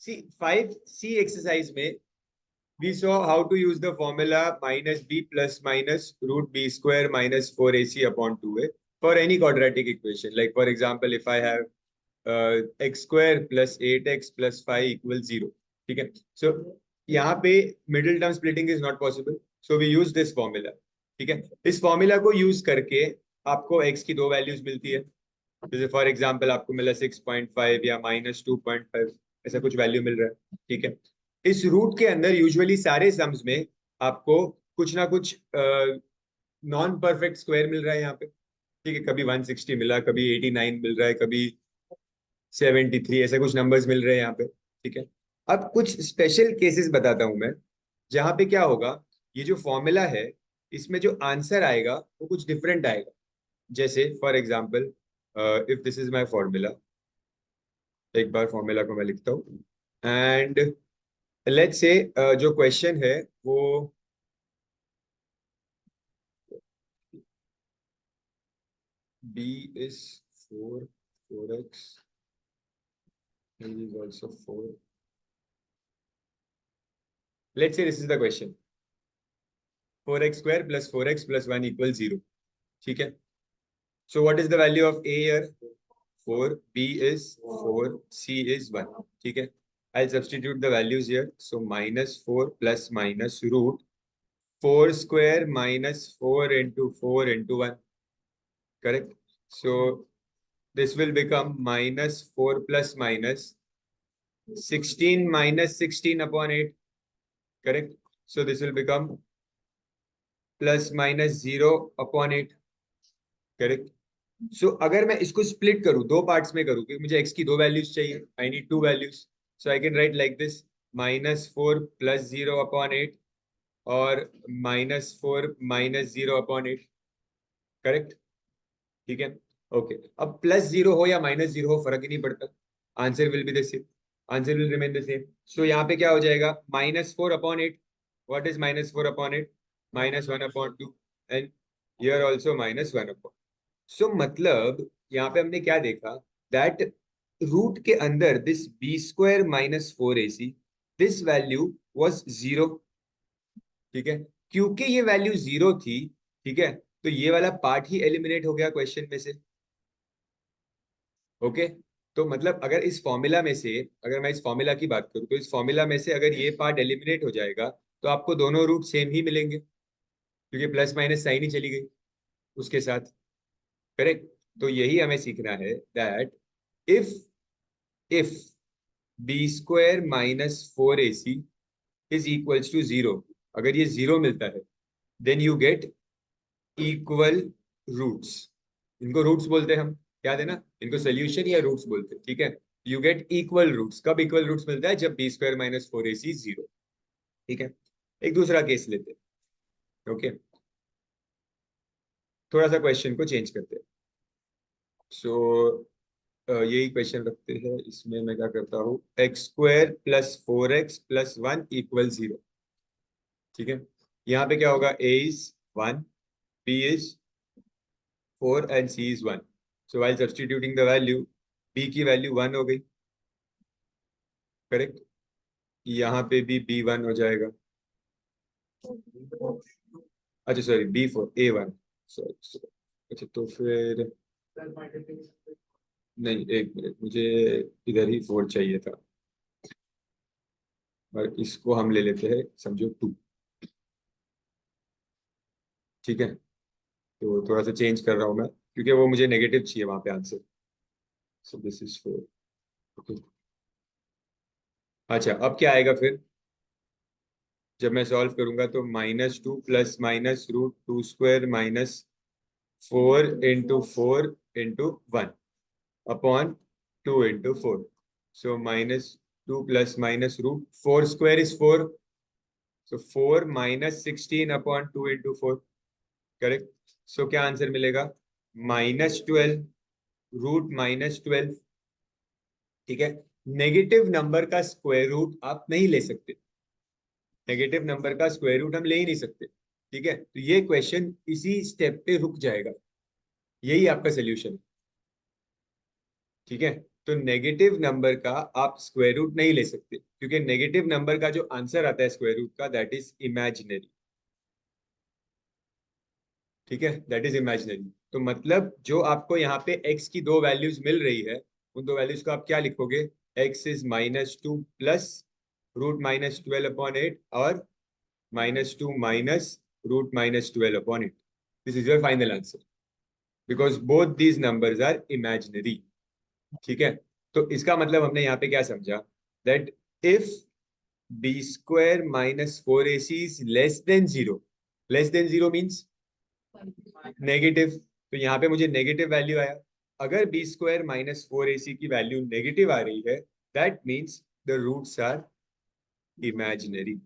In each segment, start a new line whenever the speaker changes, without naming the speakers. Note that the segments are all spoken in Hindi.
सी 5C एक्सरसाइज में we saw how to use the formula minus b plus minus root b square minus 4ac upon 2a for any quadratic equation. Like for example, if I have x square plus 8x plus 5 equals 0. ठीक है. So यहाँ पे middle term splitting is not possible. So we use this formula. ठीक है. इस formula को use करके आपको x की दो वैल्यूज मिलती है. जैसे फॉर एग्जाम्पल आपको मिला 6.5 या -2.5, ऐसा कुछ वैल्यू मिल रहा है. ठीक है. इस रूट के अंदर यूजुअली सारे सम्स में आपको कुछ ना कुछ नॉन परफेक्ट स्क्वायर मिल रहा है यहाँ पे. ठीक है. कभी 160 मिला, कभी 89 मिल रहा है, कभी 73, ऐसे कुछ नंबर्स मिल रहे हैं यहाँ पे. ठीक है. अब कुछ स्पेशल केसेस बताता हूं मैं, जहां पे क्या होगा, ये जो फॉर्मूला है इसमें जो आंसर आएगा वो कुछ डिफरेंट आएगा. जैसे for example, if this is my formula, एक बार फॉर्मूला को मैं लिखता हूँ. एंड लेट्स से जो क्वेश्चन है वो b is 4, 4x, a is also 4. Let's say this is the question. 4x square plus 4x plus 1 equals 0. ठीक है. So what is the value of a here? 4, b is 4, c is 1. ठीक है. I'll substitute the values here. So -4 plus minus root 4 square minus 4 into 4 into 1. Correct? So this will become -4 plus minus 16 minus 16 upon 8. Correct? So this will become plus minus 0 upon 8. Correct? So अगर मैं इसको स्प्लिट करूं, दो पार्ट्स में करूं, क्योंकि मुझे x की दो वैल्यूज चाहिए, I need to values. So I can write like this, -4 plus 0 upon 8 और -4 minus 0 upon 8. करेक्ट. ठीक है. ओके. अब +0 हो या -0 हो फर्क ही नहीं पड़ता, answer will be the same, answer will remain the same. So यहाँ पे क्या हो जाएगा, -4 upon 8. What is -4 upon 8? -1 upon 2. And here also -1 upon. So मतलब यहाँ पे हमने क्या देखा, दैट रूट के अंदर this b square minus 4ac, this value was 0. ठीक है. क्योंकि ये वैल्यू 0 थी, ठीक है, तो ये वाला पार्ट ही एलिमिनेट हो गया क्वेश्चन में से. ओके. तो मतलब अगर इस फॉर्मूला में से, अगर मैं इस फॉर्मूला की बात करूं, तो इस फॉर्मूला में से अगर ये पार्ट एलिमिनेट हो जाएगा तो आपको दोनों रूट सेम ही मिलेंगे, क्योंकि प्लस माइनस साइन ही चली गई उसके साथ. करेक्ट. तो यही हमें सीखना है, that if b square minus 4ac is equals to 0, अगर ये 0 मिलता है, then you get equal roots. इनको रूट्स बोलते हैं हम, याद है ना, इनको सोल्यूशन या रूट्स बोलते हैं. ठीक है. You get equal roots. कब इक्वल रूट्स मिलता है? जब बी स्क्वायर माइनस 4ac 0. ठीक है. एक दूसरा केस लेते हैं. ओके. थोड़ा सा क्वेश्चन को चेंज करते हैं. सो यही क्वेश्चन रखते हैं. इसमें मैं क्या करता हूँ, x square plus 4x plus 1 equal 0. ठीक है. यहाँ पे क्या होगा, a is 1, b is 4 and c is 1. So while substituting the value, b की वैल्यू 1 हो गई. करेक्ट. यहाँ पे भी b1 हो जाएगा. अच्छा सॉरी, b4 a1. सॉरी. अच्छा तो फिर नहीं, एक मिनट, मुझे इधर ही 4 चाहिए था, और इसको हम ले लेते हैं समझो 2. ठीक है. तो थोड़ा सा चेंज कर रहा हूँ मैं, क्योंकि वो मुझे नेगेटिव चाहिए वहां पे answer. So this is 4. Okay. अच्छा अब क्या आएगा फिर, जब मैं सॉल्व करूंगा तो -2 plus minus root 2 square minus 4 into 4 into 1 upon 2 into 4. So -2 plus minus root 4 square is 4. So 4 minus 16 upon 2 into 4. Correct. So क्या आंसर मिलेगा, -12 रूट -12. ठीक है. नेगेटिव नंबर का स्क्वायर रूट आप नहीं ले सकते, नेगेटिव नंबर का स्क्वायर रूट हम ले ही नहीं सकते. ठीक है. तो ये क्वेश्चन इसी स्टेप पे रुक जाएगा, यही आपका सोल्यूशन. ठीक है. तो नेगेटिव नंबर का आप स्क्वायर रूट नहीं ले सकते, क्योंकि नेगेटिव नंबर का जो आंसर आता है स्क्वायर रूट का, दैट इज इमेजिनरी। ठीक है, दैट इज इमेजिनरी। तो मतलब जो आपको यहाँ पे x की दो वैल्यूज मिल रही है, उन दो वैल्यूज को आप क्या लिखोगे? x इज -2 प्लस √-12/8 और -2 minus √-12/8। This is your final answer, because both these numbers are imaginary. ठीक है, तो इसका मतलब हमने यहाँ पे क्या समझा? That if b² - 4ac is less than zero, less than zero means negative, तो यहाँ पे मुझे नेगेटिव वैल्यू आया। अगर b² - 4ac की वैल्यू नेगेटिव आ रही है, that means the roots are imaginary.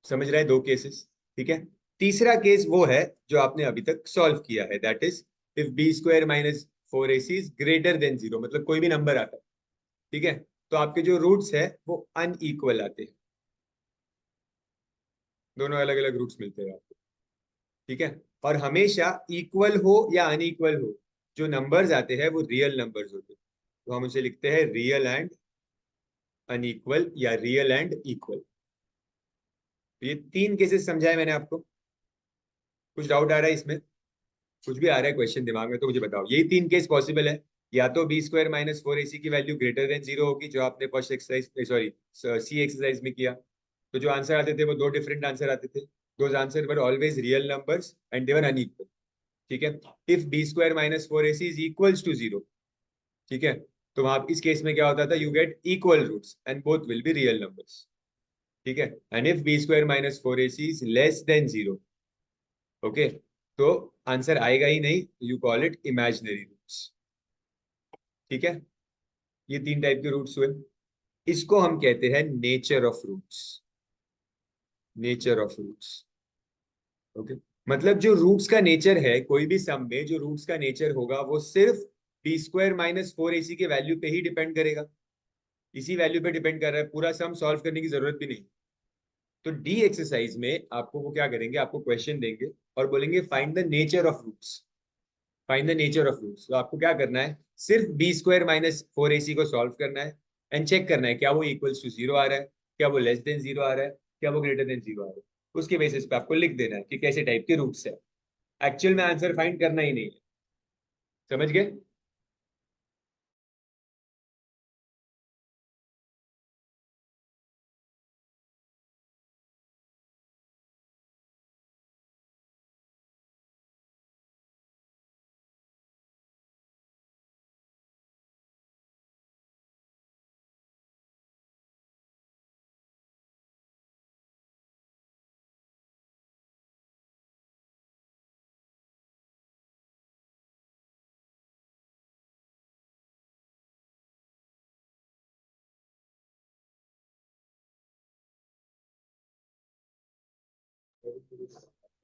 समझ रहे हैं? दो केसेस। ठीक है, तीसरा केस वो है जो आपने अभी तक सॉल्व किया है, that is if b² - 4ac is greater than zero, मतलब कोई भी नंबर आता है। ठीक है, तो आपके जो रूट्स है वो अनइक्वल आते हैं, दोनों अलग अलग रूट्स मिलते हैं आपको। ठीक है, और हमेशा इक्वल हो या अनइक्वल हो, जो नंबर्स आते हैं वो रियल नंबर्स होते हैं, तो हम उसे लिखते हैं रियल एंड अनइक्वल या रियल एंड इक्वल। तो ये तीन केसेस समझाए मैंने आपको। कुछ डाउट आ रहा है इसमें? कुछ भी आ रहा है क्वेश्चन दिमाग में तो मुझे बताओ। यही तीन केस पॉसिबल है, या तो b² - 4ac की वैल्यू ग्रेटर देन जीरो होगी, जो आपने फर्स्ट एक्सरसाइज, सॉरी, सी एक्सरसाइज में किया, तो जो आंसर आते थे वो दो डिफरेंट आंसर आते थे। Those answer were always real numbers and they were unequal. ठीक है, if b² - 4ac is equals to zero, ठीक है, तो वहां इस केस में क्या होता था? You get equal roots and both will be real numbers. ठीक है, and if b² - 4ac is less than zero, okay, तो आंसर आएगा ही नहीं, you call it imaginary roots. ठीक है, ये तीन टाइप के रूट्स हुए। इसको हम कहते हैं nature of roots. Nature of roots, okay, मतलब जो रूट्स का नेचर है, कोई भी सम में जो रूट्स का नेचर होगा वो सिर्फ b² - 4ac के वैल्यू पे ही डिपेंड करेगा, इसी वैल्यू पे डिपेंड कर रहा है, पूरा सम सॉल्व करने की जरूरत भी नहीं। तो डी एक्सरसाइज में आपको वो क्या करेंगे, आपको क्वेश्चन देंगे और बोलेंगे find the nature of roots, find the nature of roots. तो आपको क्या करना है? सिर्फ b² - 4ac को सॉल्व करना है एंड चेक करना है क्या वो इक्वल्स टू जीरो आ रहा है, क्या वो लेस देन जीरो आ रहा है, क्या वो ग्रेटर देन जीरो आ रहा है। उसके बेसिस पे आपको लिख देना है कि कैसे टाइप के रूट्स है। एक्चुअल में आंसर फाइंड करना ही नहीं है। समझ गए?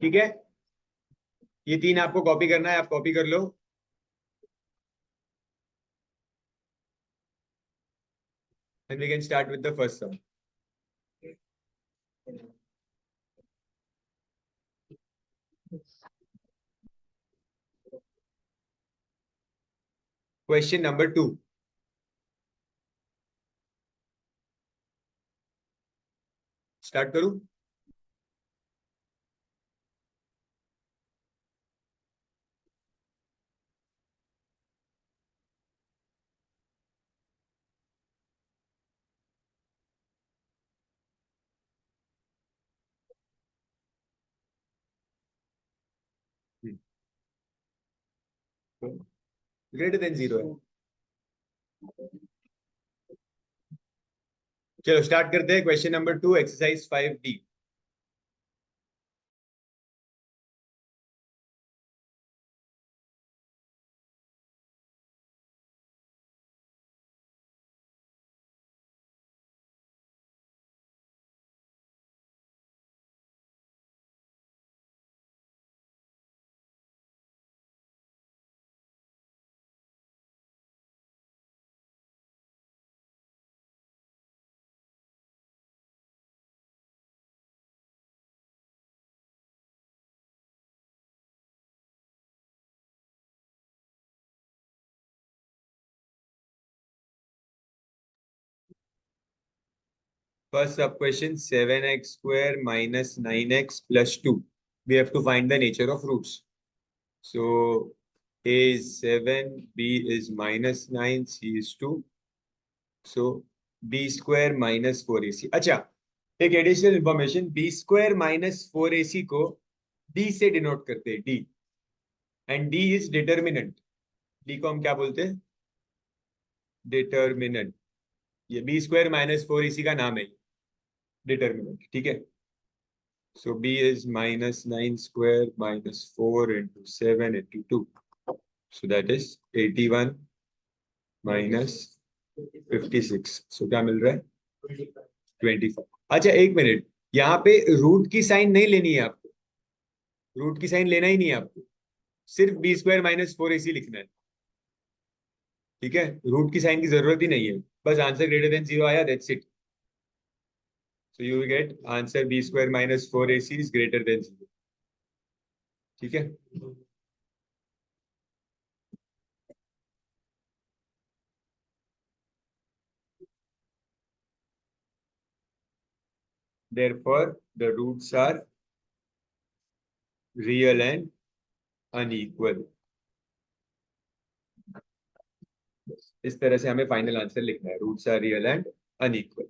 ठीक है, ये तीन आपको कॉपी करना है, आप कॉपी कर लो। And we can start with the first sum. Question number 2, start करूं? ग्रेटर देन जीरो है। चलो स्टार्ट करते हैं। Question number 2, exercise 5D। First sub question 7x square minus 9x plus 2. We have to find the nature of roots. So A is 7, B is minus 9, C is 2. So B square minus 4AC. अच्छा, एक additional information, B square minus 4AC को D से डिनोट करते हैं, D. And D is determinant. D को हम क्या बोलते हैं? डिटर्मिनेंट. ये B square minus 4AC का नाम है, डिटर्मिनेंट. ठीक है. So B is minus 9 square minus 4 into 7 into 2. So that is 81 minus 56. So क्या मिल रहा है? 25. अच्छा एक मिनट, यहाँ पे रूट की साइन नहीं लेनी है आपको. रूट की साइन लेना ही नहीं है आपको. सिर्फ बी स्क्वायर माइनस 4AC लिखना है. ठीक है, रूट की साइन की जरूरत ही नहीं है. बस आंसर ग्रेटर देन 0 आया, that's it. So you will get answer b square minus 4AC is greater than 0. ठीक है. Therefore, the roots are real and unequal. इस तरह से हमें फाइनल आंसर लिखना है. Roots are real and unequal.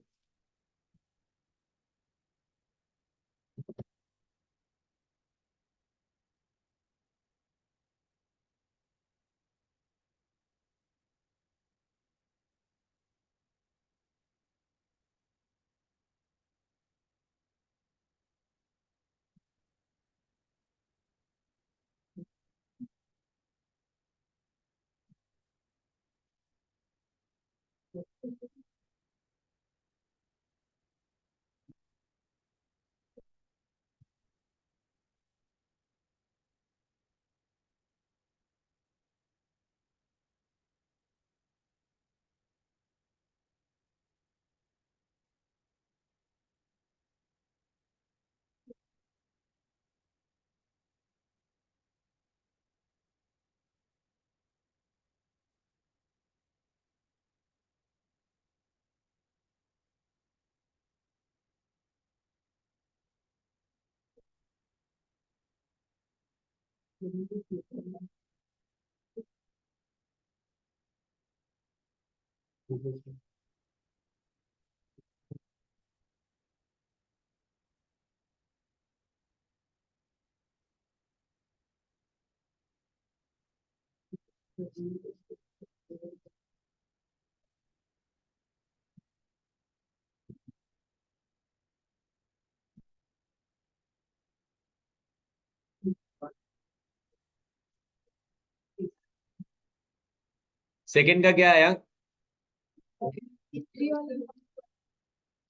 Second का क्या आया?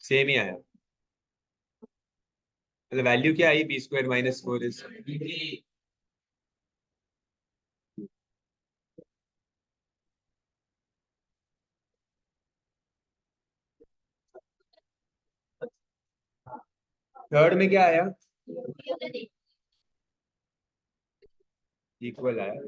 सेम ही आया. मतलब वैल्यू क्या आई? B square minus 4 is. Third में क्या आया? इक्वल आया.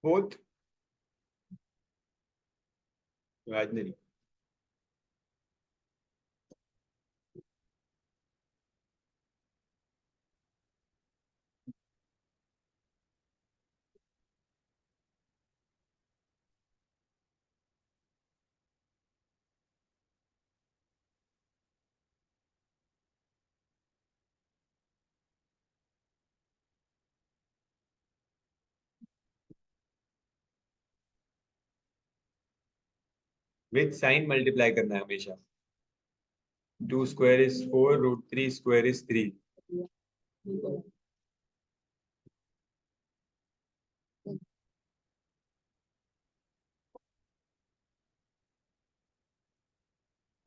Fourth imaginary. With sign multiply करना है हमेशा. 2 square is 4, root 3 square is 3.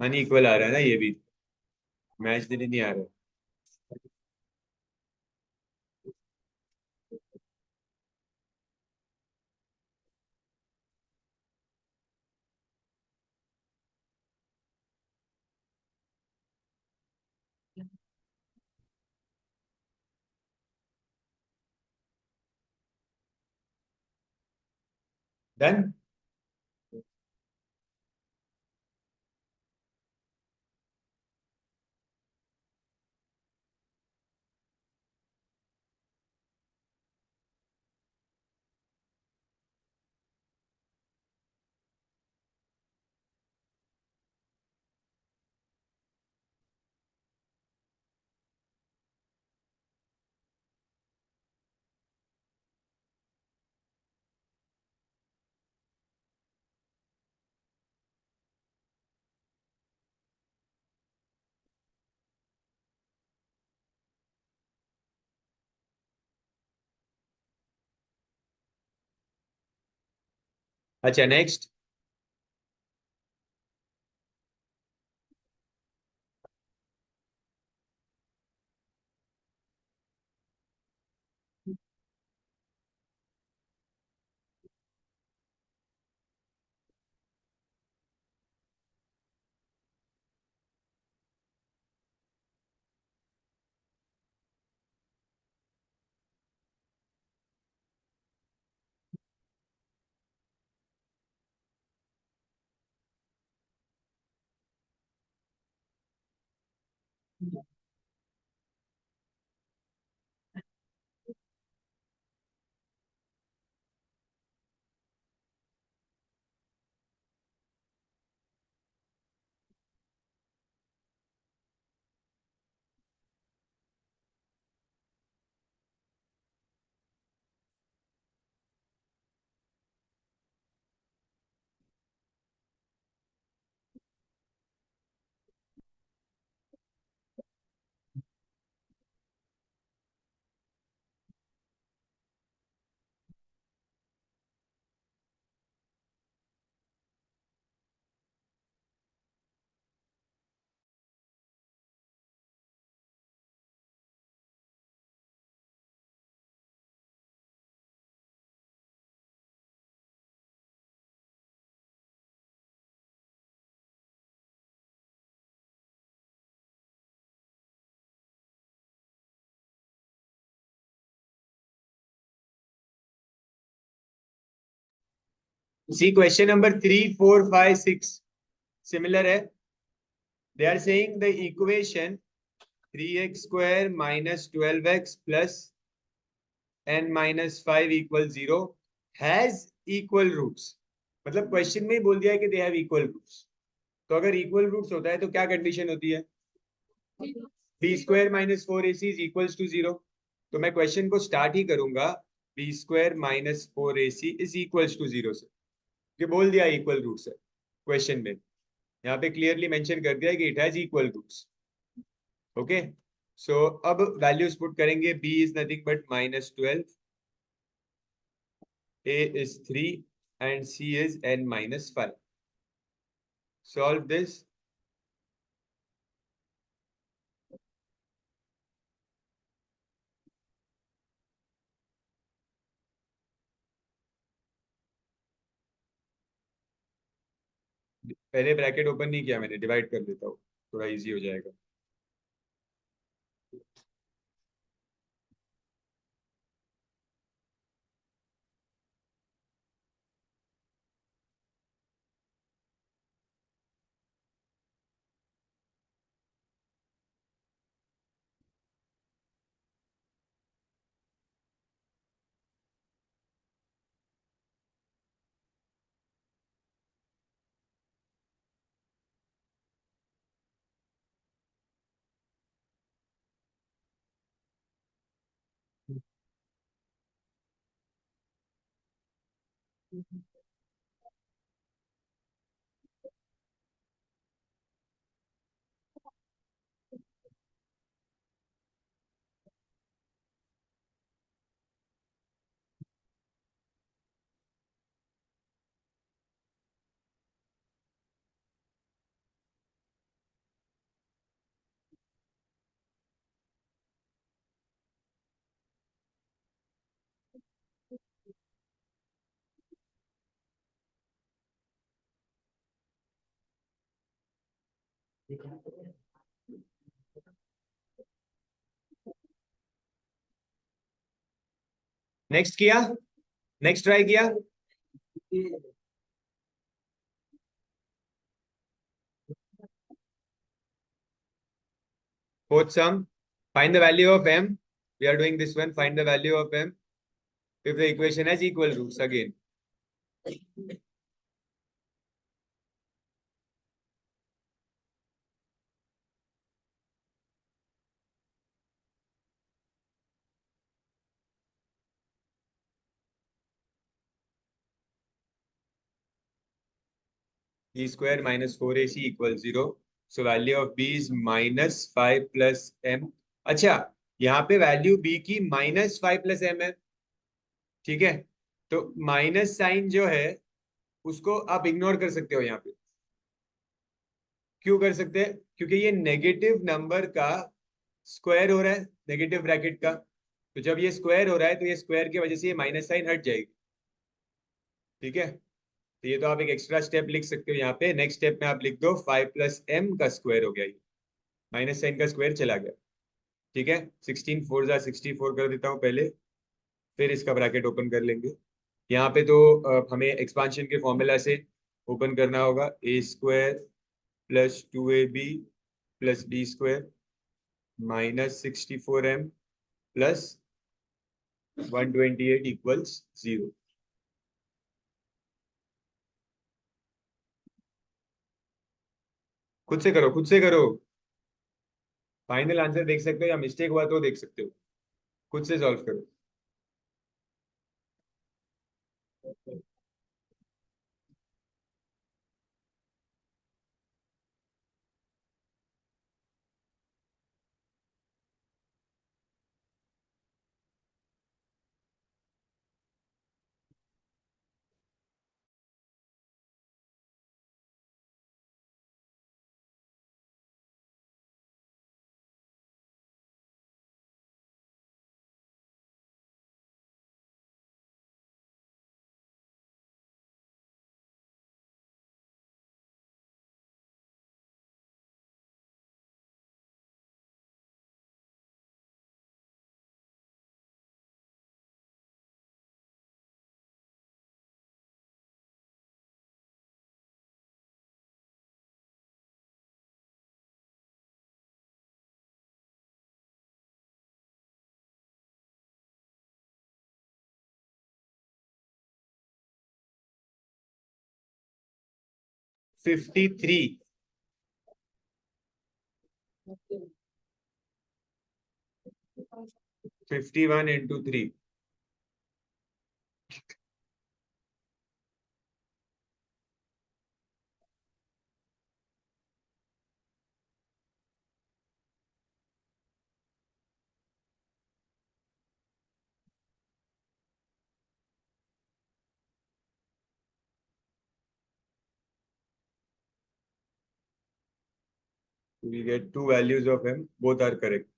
Unequal आ रहा है ना ये भी. मैच नहीं आ रहा. डन। अच्छा next. See question number 3, 4, 5, 6 similar है। They are saying the equation 3x² minus 12x plus n minus 5 equals 0 has equal roots। मतलब क्वेश्चन में ही बोल दिया है कि दे हैव इक्वल रूट्स। तो अगर इक्वल रूट्स होता है तो क्या कंडीशन होती है? b² minus 4ac is equals to 0। तो मैं क्वेश्चन को स्टार्ट ही करूंगा b² minus 4ac is equals to 0 से। ये बोल दिया इक्वल रूट्स है क्वेश्चन में। यहाँ पे क्लियरली मेंशन कर दिया कि it has equal roots. Okay, so अब वैल्यूज पुट करेंगे। b is nothing but -12, a is 3 and c is n minus 5। Solve this। पहले ब्रैकेट ओपन नहीं किया मैंने, डिवाइड कर देता हूँ, थोड़ा इजी हो जाएगा। नेक्स्ट किया, नेक्स्ट ट्राई किया। Fourth sum, find the value of m. We are doing this one. Find the value of m if the equation has equal roots again. E square minus 4ac equals 0. So value of b is minus 5 plus m. अच्छा, यहाँ पे वैल्यू b की माइनस 5 प्लस m है. ठीक है, तो माइनस साइन जो है उसको आप इग्नोर कर सकते हो यहाँ पे. क्यों कर सकते हैं? क्योंकि ये नेगेटिव नंबर का स्क्वायर हो रहा है, नेगेटिव ब्रैकेट का. तो जब ये स्क्वायर हो रहा है तो ये स्क्वायर की वजह से ये माइनस साइन हट जाएगी. ठीक है, तो ये तो आप एक एक्स्ट्रा स्टेप लिख सकते हो यहाँ पे. नेक्स्ट स्टेप में आप लिख दो 5 प्लस एम का स्क्वायर हो गया, ये माइनस साइन का स्क्वायर चला गया. ठीक है, 16 4 जा 64 कर देता हूँ पहले, फिर इसका ब्रैकेट ओपन कर लेंगे. यहाँ पे तो हमें एक्सपांशन के फॉर्मूला से ओपन करना होगा. A square plus 2ab plus B square minus 64m plus 128 equals 0. खुद से करो, खुद से करो. फाइनल आंसर देख सकते हो या मिस्टेक हुआ तो देख सकते हो. खुद से सॉल्व करो. Fifty three. 51 into 3. We get two values of m, both are correct.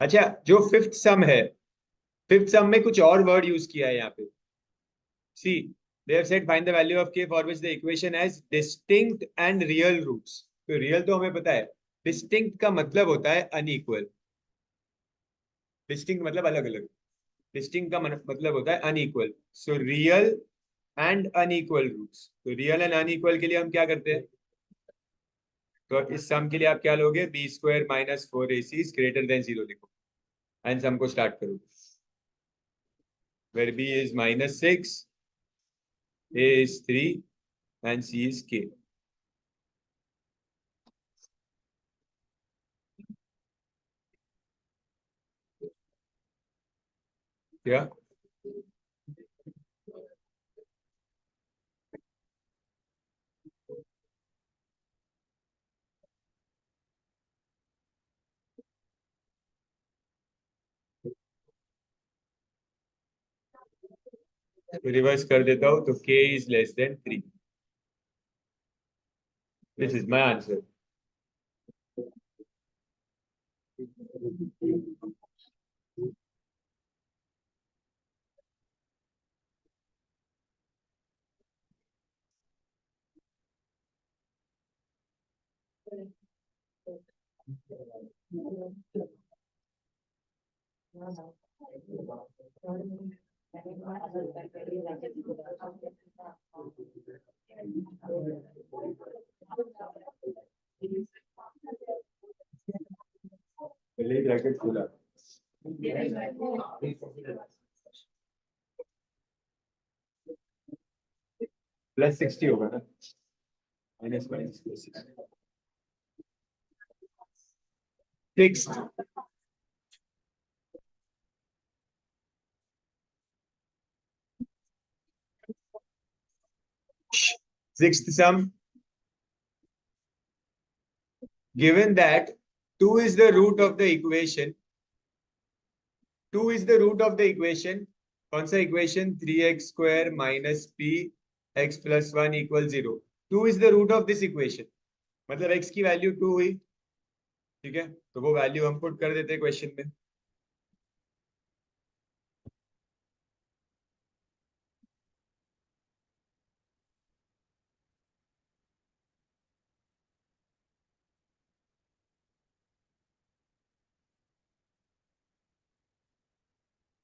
अच्छा, जो फिफ्थ सम है, फिफ्थ सम में कुछ और वर्ड यूज किया है यहाँ पे। सी, they have said find the value of k for which the equation has distinct and real roots। तो रियल तो हमें पता है, डिस्टिंक्ट का मतलब होता है अनइक्वल। डिस्टिंक्ट मतलब अलग अलग, डिस्टिंक्ट का मतलब होता है unequal. So real and unequal roots, तो रियल एंड अनइक्वल के लिए हम क्या करते हैं, तो इस सम के लिए आप क्या लोगे, b square minus four a c greater than zero लिखो एंड सम को स्टार्ट करो। Where b is minus six, a is 3 and c is k। क्या रिवर्स कर देता हूं तो k is less than 3। This is my answer. पहले ही ब्रैकेट खोला। प्लस 60 होगा ना, minus minus plus 6। Sixth sum, given that 2 is the root of the equation, 2 is the root of the equation, कौन सा equation, 3x square minus P x plus one equal zero. 2 is the root of this equation, मतलब x की वैल्यू 2 हुई, ठीक है, तो वो वैल्यू हम पुट कर देते हैं क्वेश्चन में।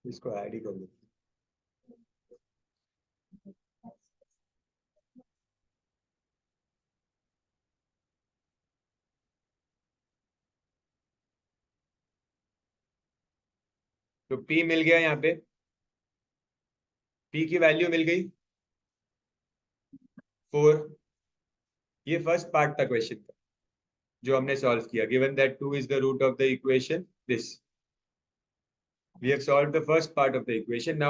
इसको ऐड ही कर दो। तो p मिल गया यहाँ पे, p की वैल्यू मिल गई 4। ये फर्स्ट पार्ट था क्वेश्चन का जो हमने सॉल्व किया। Given that 2 is the root of the equation this, we have solved the first part of the equation. Now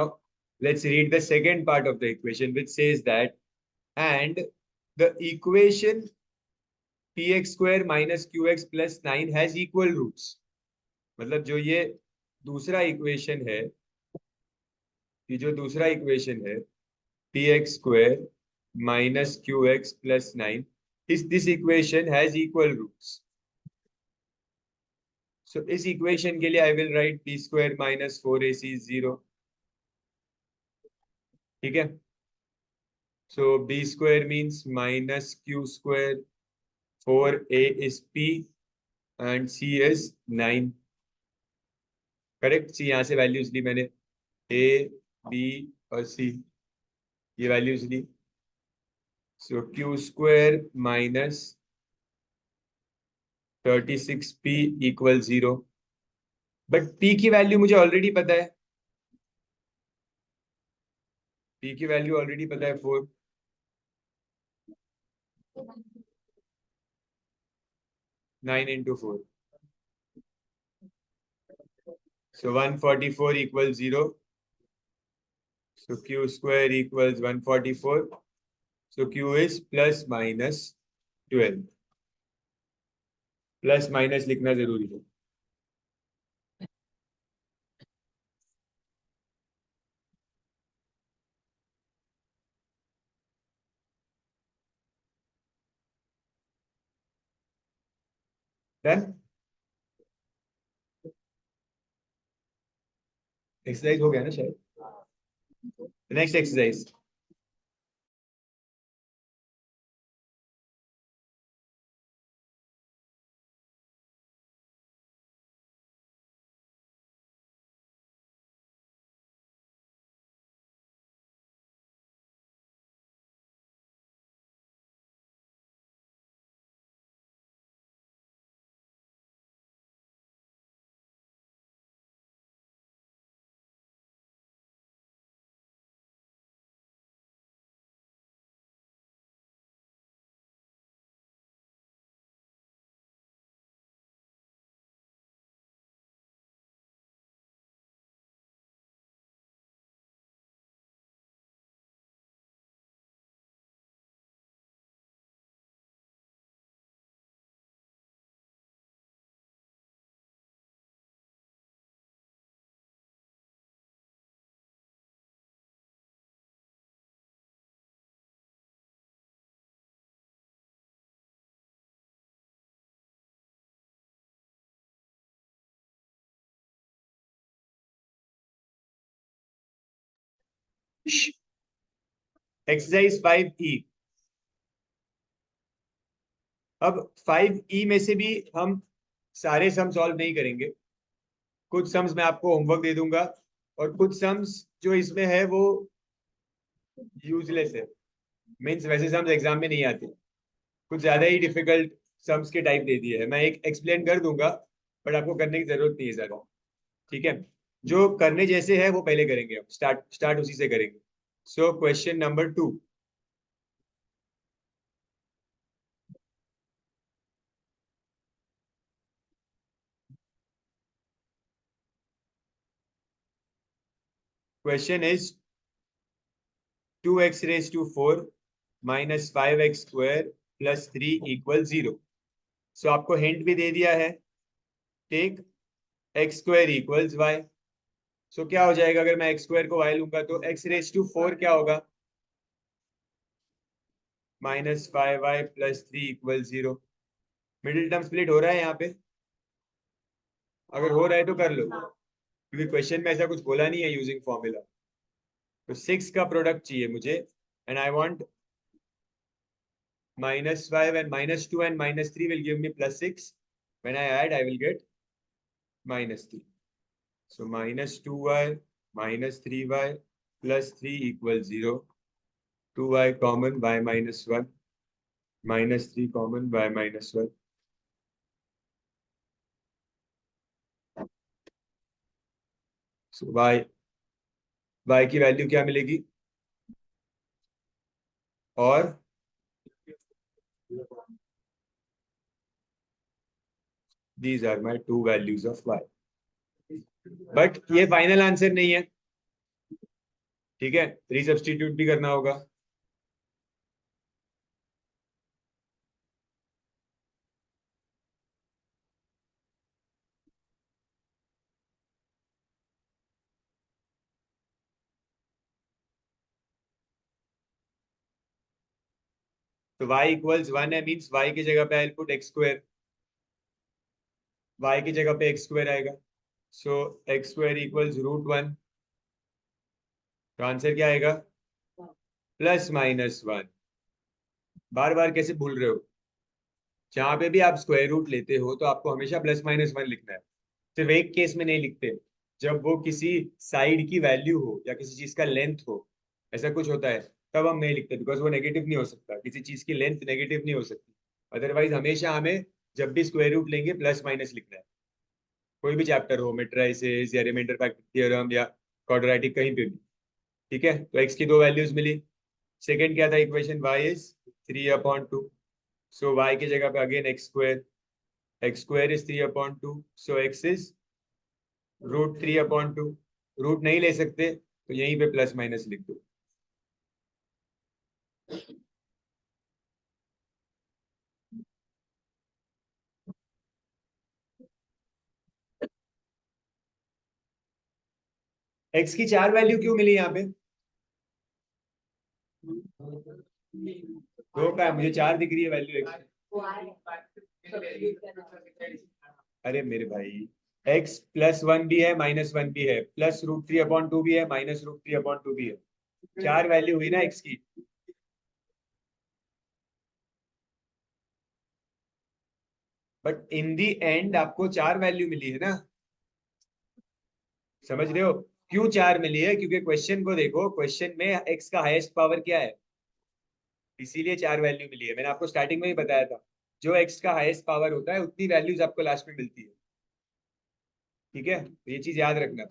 let's read the second part of the equation, which says that and the equation px square minus qx plus 9 has equal roots। मतलब जो ये दूसरा इक्वेशन है, ये जो दूसरा इक्वेशन है px square minus qx plus 9, is this equation has equal roots। So इस इक्वेशन के लिए I will write p square minus 4ac is 0, ठीक है। So b square means minus q square, 4a is p and c is 9। Correct, सी यहाँ से वैल्यूज ली मैंने, a b और c, ये वैल्यूज ली। So q square minus 36p equal 0, but p की वैल्यू मुझे ऑलरेडी पता है, p की वैल्यू ऑलरेडी पता है 4। 9 into 4, so 144 equals 0। So q square equals 144, so q is plus minus 12। Plus minus लिखना जरूरी है। डन। एक्सरसाइज हो गया ना शायद. Next exercise. Exercise 5E. अब 5E में से भी हम सारे सम सॉल्व नहीं करेंगे. कुछ सम्स मैं आपको होमवर्क दे दूंगा और कुछ सम्स जो इसमें है वो यूजलेस है. मीन्स वैसे सम्स एग्जाम में नहीं आते. कुछ ज्यादा ही डिफिकल्ट सम्स के टाइप दे दिए है. मैं एक एक्सप्लेन कर दूंगा बट आपको करने की जरूरत नहीं है ज्यादा. ठीक है. जो करने जैसे है वो पहले करेंगे. हम स्टार्ट स्टार्ट उसी से करेंगे. So question number 2. Question is 2x raised to 4 minus 5x square plus 3 equal 0. So आपको हिंट भी दे दिया है. Take x square equals y. So क्या हो जाएगा अगर मैं x square को y लूंगा तो x raised to 4 क्या होगा? Minus 5y plus 3 equal 0. Middle term split हो रहा है यहाँ पे. अगर हो रहा है तो कर लो क्योंकि क्वेश्चन में ऐसा कुछ बोला नहीं है यूजिंग फॉर्मूला. तो 6 का प्रोडक्ट चाहिए मुझे and I want -5 and -2 and -3 will give me +6. When I add, I will get -3. So -2y -3y plus 3 equals 0. 2y common, y -1. -3 common, y -1. So y की वैल्यू क्या मिलेगी? और these are my two values of y. But ये फाइनल आंसर नहीं है. ठीक है. रीसब्स्टिट्यूट भी करना होगा. तो y इक्वल्स 1 है मीन्स y की जगह पे I put x square. y की जगह पे x स्क्वायर आएगा. सो x स्क्वायर इक्वल्स √1. तो आंसर क्या आएगा? +-1. बार बार कैसे भूल रहे हो? जहां पे भी आप स्क्वायर रूट लेते हो तो आपको हमेशा +-1 लिखना है. सिर्फ एक केस में नहीं लिखते. जब वो किसी साइड की वैल्यू हो या किसी चीज का लेंथ हो, ऐसा कुछ होता है, तब हम नहीं लिखते बिकॉज वो नेगेटिव नहीं हो सकता. किसी चीज की लेंथ नेगेटिव नहीं हो सकती. अदरवाइज हमेशा हमें जब भी स्क्वायर रूट लेंगे +- लिखना है. कोई भी चैप्टर हो, मेट्राइसेस या रिमाइंडर फैक्टर थ्योरम या क्वाड्रेटिक, कहीं पे भी. ठीक है. तो x की दो वैल्यूज मिली. सेकंड क्या था equation? y is 3/2. So y की जगह पे again x square. x square is 3/2. So x is √3/2. Root नहीं ले सकते तो यहीं पे +- लिख दो. x की 4 वैल्यू क्यों मिली यहाँ पे? दो का है, मुझे 4 दिख रही है वैल्यू x. अरे मेरे भाई, एक्स +1 भी है -1 भी है, +√3/2 भी है, -√3/2 भी है। चार वैल्यू हुई ना एक्स की। बट इन दी एंड आपको चार वैल्यू मिली है ना। समझ रहे हो क्यों चार मिली है? क्योंकि क्वेश्चन को देखो, क्वेश्चन में एक्स का हाईएस्ट पावर क्या है, इसीलिए चार वैल्यू मिली है। मैंने आपको स्टार्टिंग में ही बताया था, जो एक्स का हाईएस्ट पावर होता है उतनी वैल्यूज आपको लास्ट में मिलती है। ठीक है, तो ये चीज याद रखना।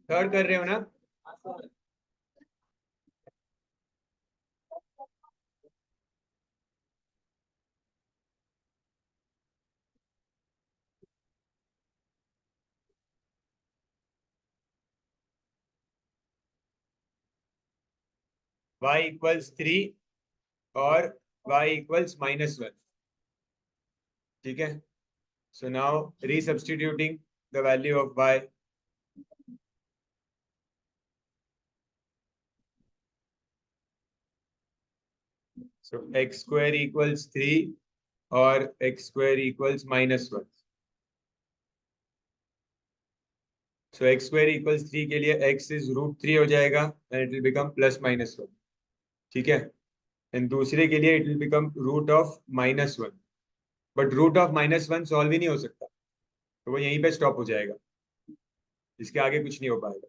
थर्ड कर रहे हो ना? y = 3 और y = -1। ठीक है, so now रीसब्स्टिट्यूटिंग the value of y। So x² = 3 और x² = -1। सो x² = 3 के लिए x इज √3 हो जाएगा एंड इट विल बिकम +-1। ठीक है, एंड दूसरे के लिए it will become √(-1). But √(-1) solve ही नहीं हो सकता, तो वो यहीं पे स्टॉप हो जाएगा, इसके आगे कुछ नहीं हो पाएगा।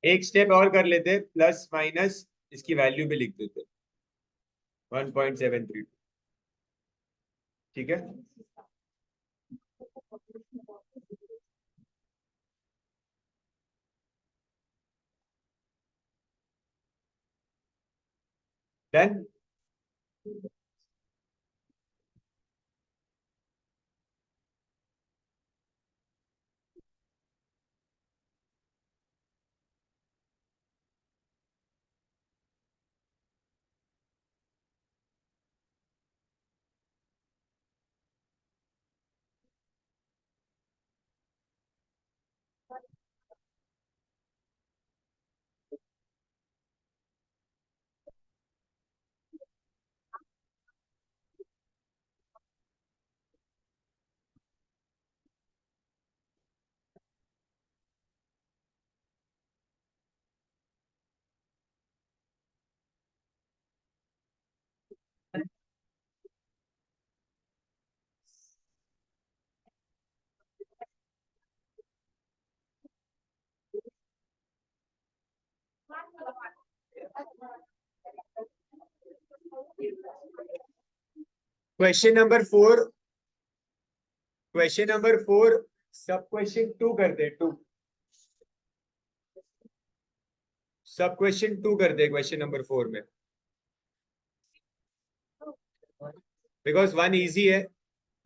एक स्टेप और कर लेते, प्लस माइनस इसकी वैल्यू भी लिख देते, 1.732। ठीक है, डन। क्वेश्चन नंबर 4 सब क्वेश्चन 2 करते 2 सब क्वेश्चन 2 करते क्वेश्चन नंबर 4 में, बिकॉज 1 इजी है।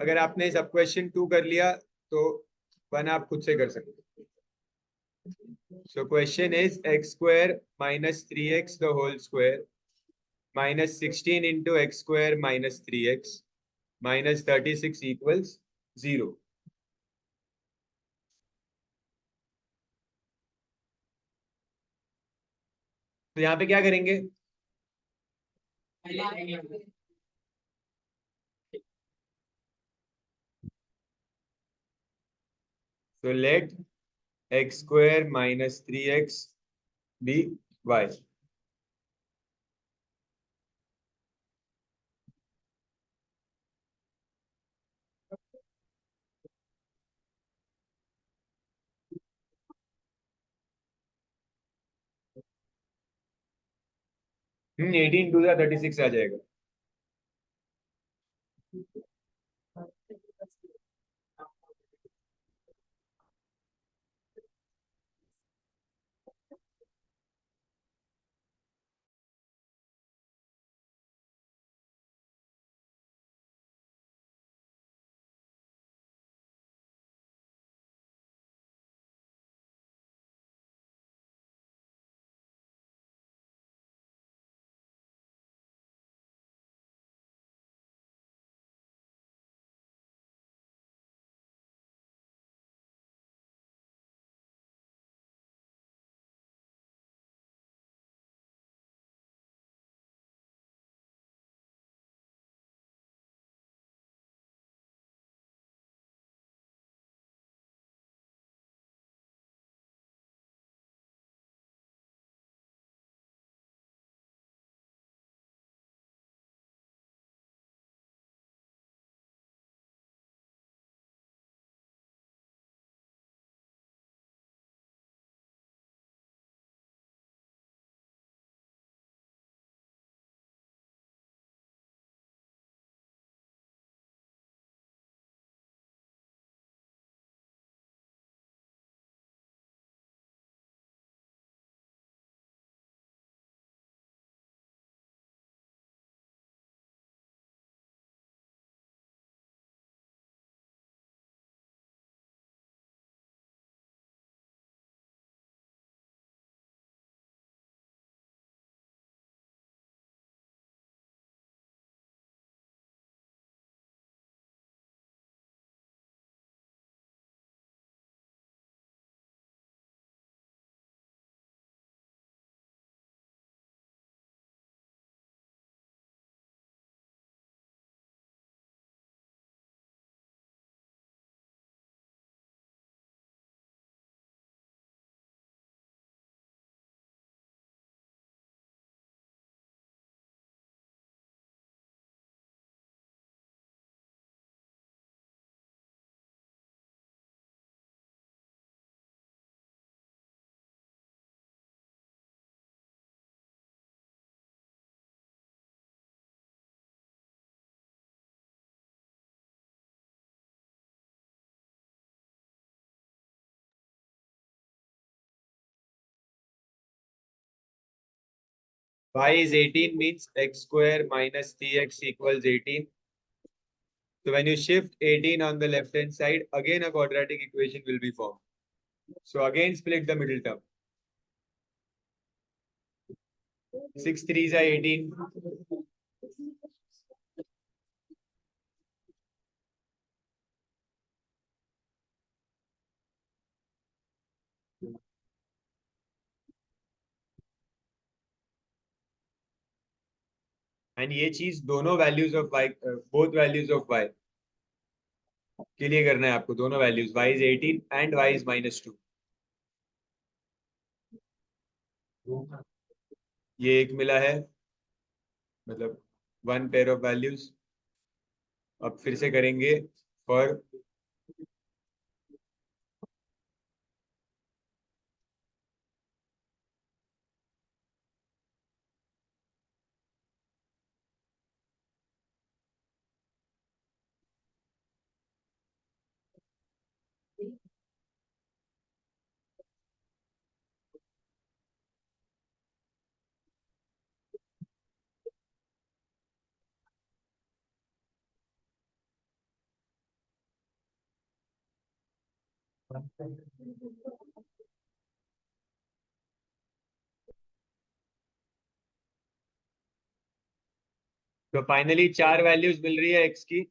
अगर आपने सब क्वेश्चन 2 कर लिया तो 1 आप खुद से कर सकते हो। So question is x square minus 3x the whole square minus 16 into x square minus 3x minus 36 equals 0। तो यहाँ पे क्या करेंगे? तो let x square minus 3x be y। 18 to 36 आ जाएगा। y is 18 means x square minus 3x equals 18. So when you shift 18 on the left hand side, again a quadratic equation will be formed. So again split the middle term. 6 3s are 18. And ये चीज दोनों values of y, both values of y के लिए करना है आपको। दोनों values y is 18 and y is -2। ये एक मिला है, मतलब वन पेयर ऑफ वैल्यूज। अब फिर से करेंगे फॉर तो फाइनली चार वैल्यूज मिल रही है एक्स की।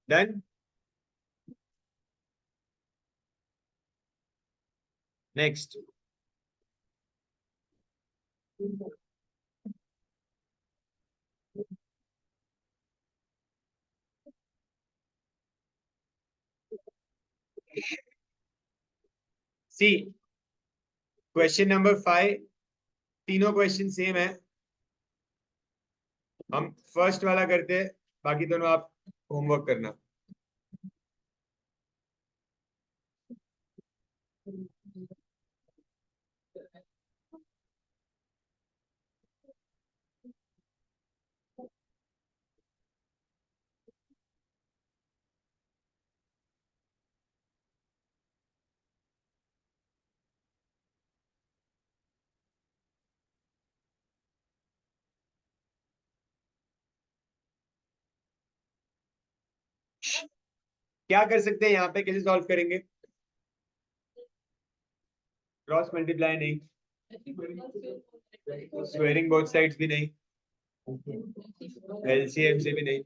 Done. Next. See, question number 5, तीनों क्वेश्चन सेम है। हम फर्स्ट वाला करते हैं, बाकी दोनों आप होमवर्क करना। क्या कर सकते हैं यहाँ पे, कैसे सॉल्व करेंगे? क्रॉस मल्टीप्लाई नहीं, स्क्वेयरिंग बोथ साइड्स भी नहीं, एलसीएम से भी नहीं,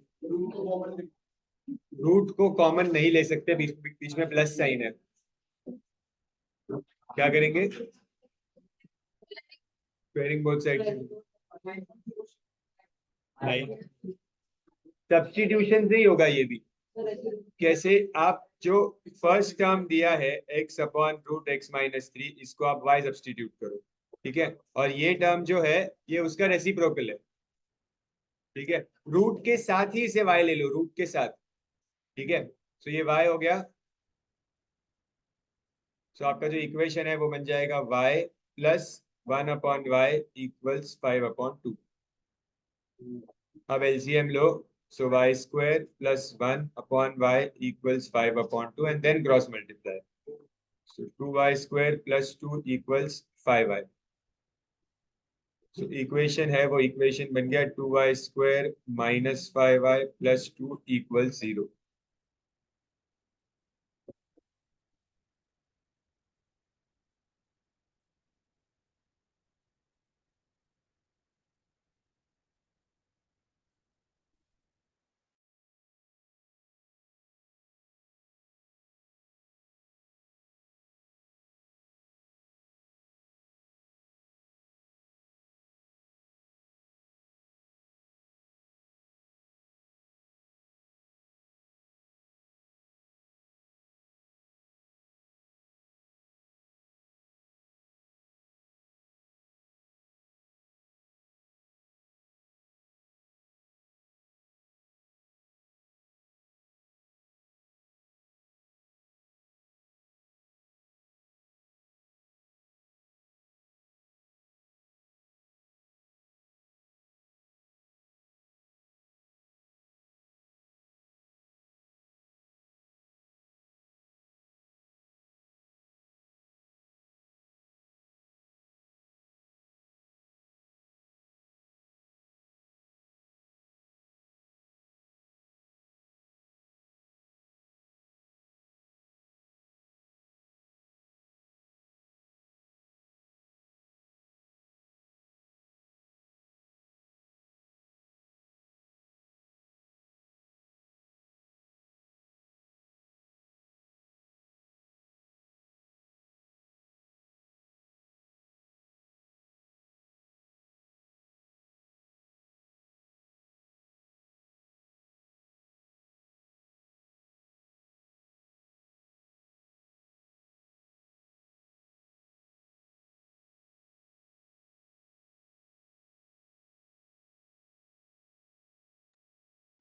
रूट को कॉमन नहीं ले सकते, बीच बीच में प्लस साइन है। क्या करेंगे? स्क्वेयरिंग बोथ साइड्स नहीं, सब्स्टिट्यूशन से ही होगा ये भी। कैसे? आप जो फर्स्ट टर्म दिया है x upon root x minus three, इसको आप वाई सब्स्टिट्यूट करो, ठीक है? और ये टर्म जो है ये उसका रेसिप्रोकल है, ठीक है? रूट के साथ ही इसे वाई ले लो, रूट के साथ, ठीक है? तो ये वाई हो गया। तो आपका जो इक्वेशन है वो बन जाएगा वाई प्लस 1/y इक्वल्स 5/2। अब एलसीएम लो, so y square plus 1/y equals 5/2 and then cross multiply. So 2y square plus 2 equals 5y. So equation है वो इक्वेशन बन गया 2y square minus 5y plus 2 equals 0।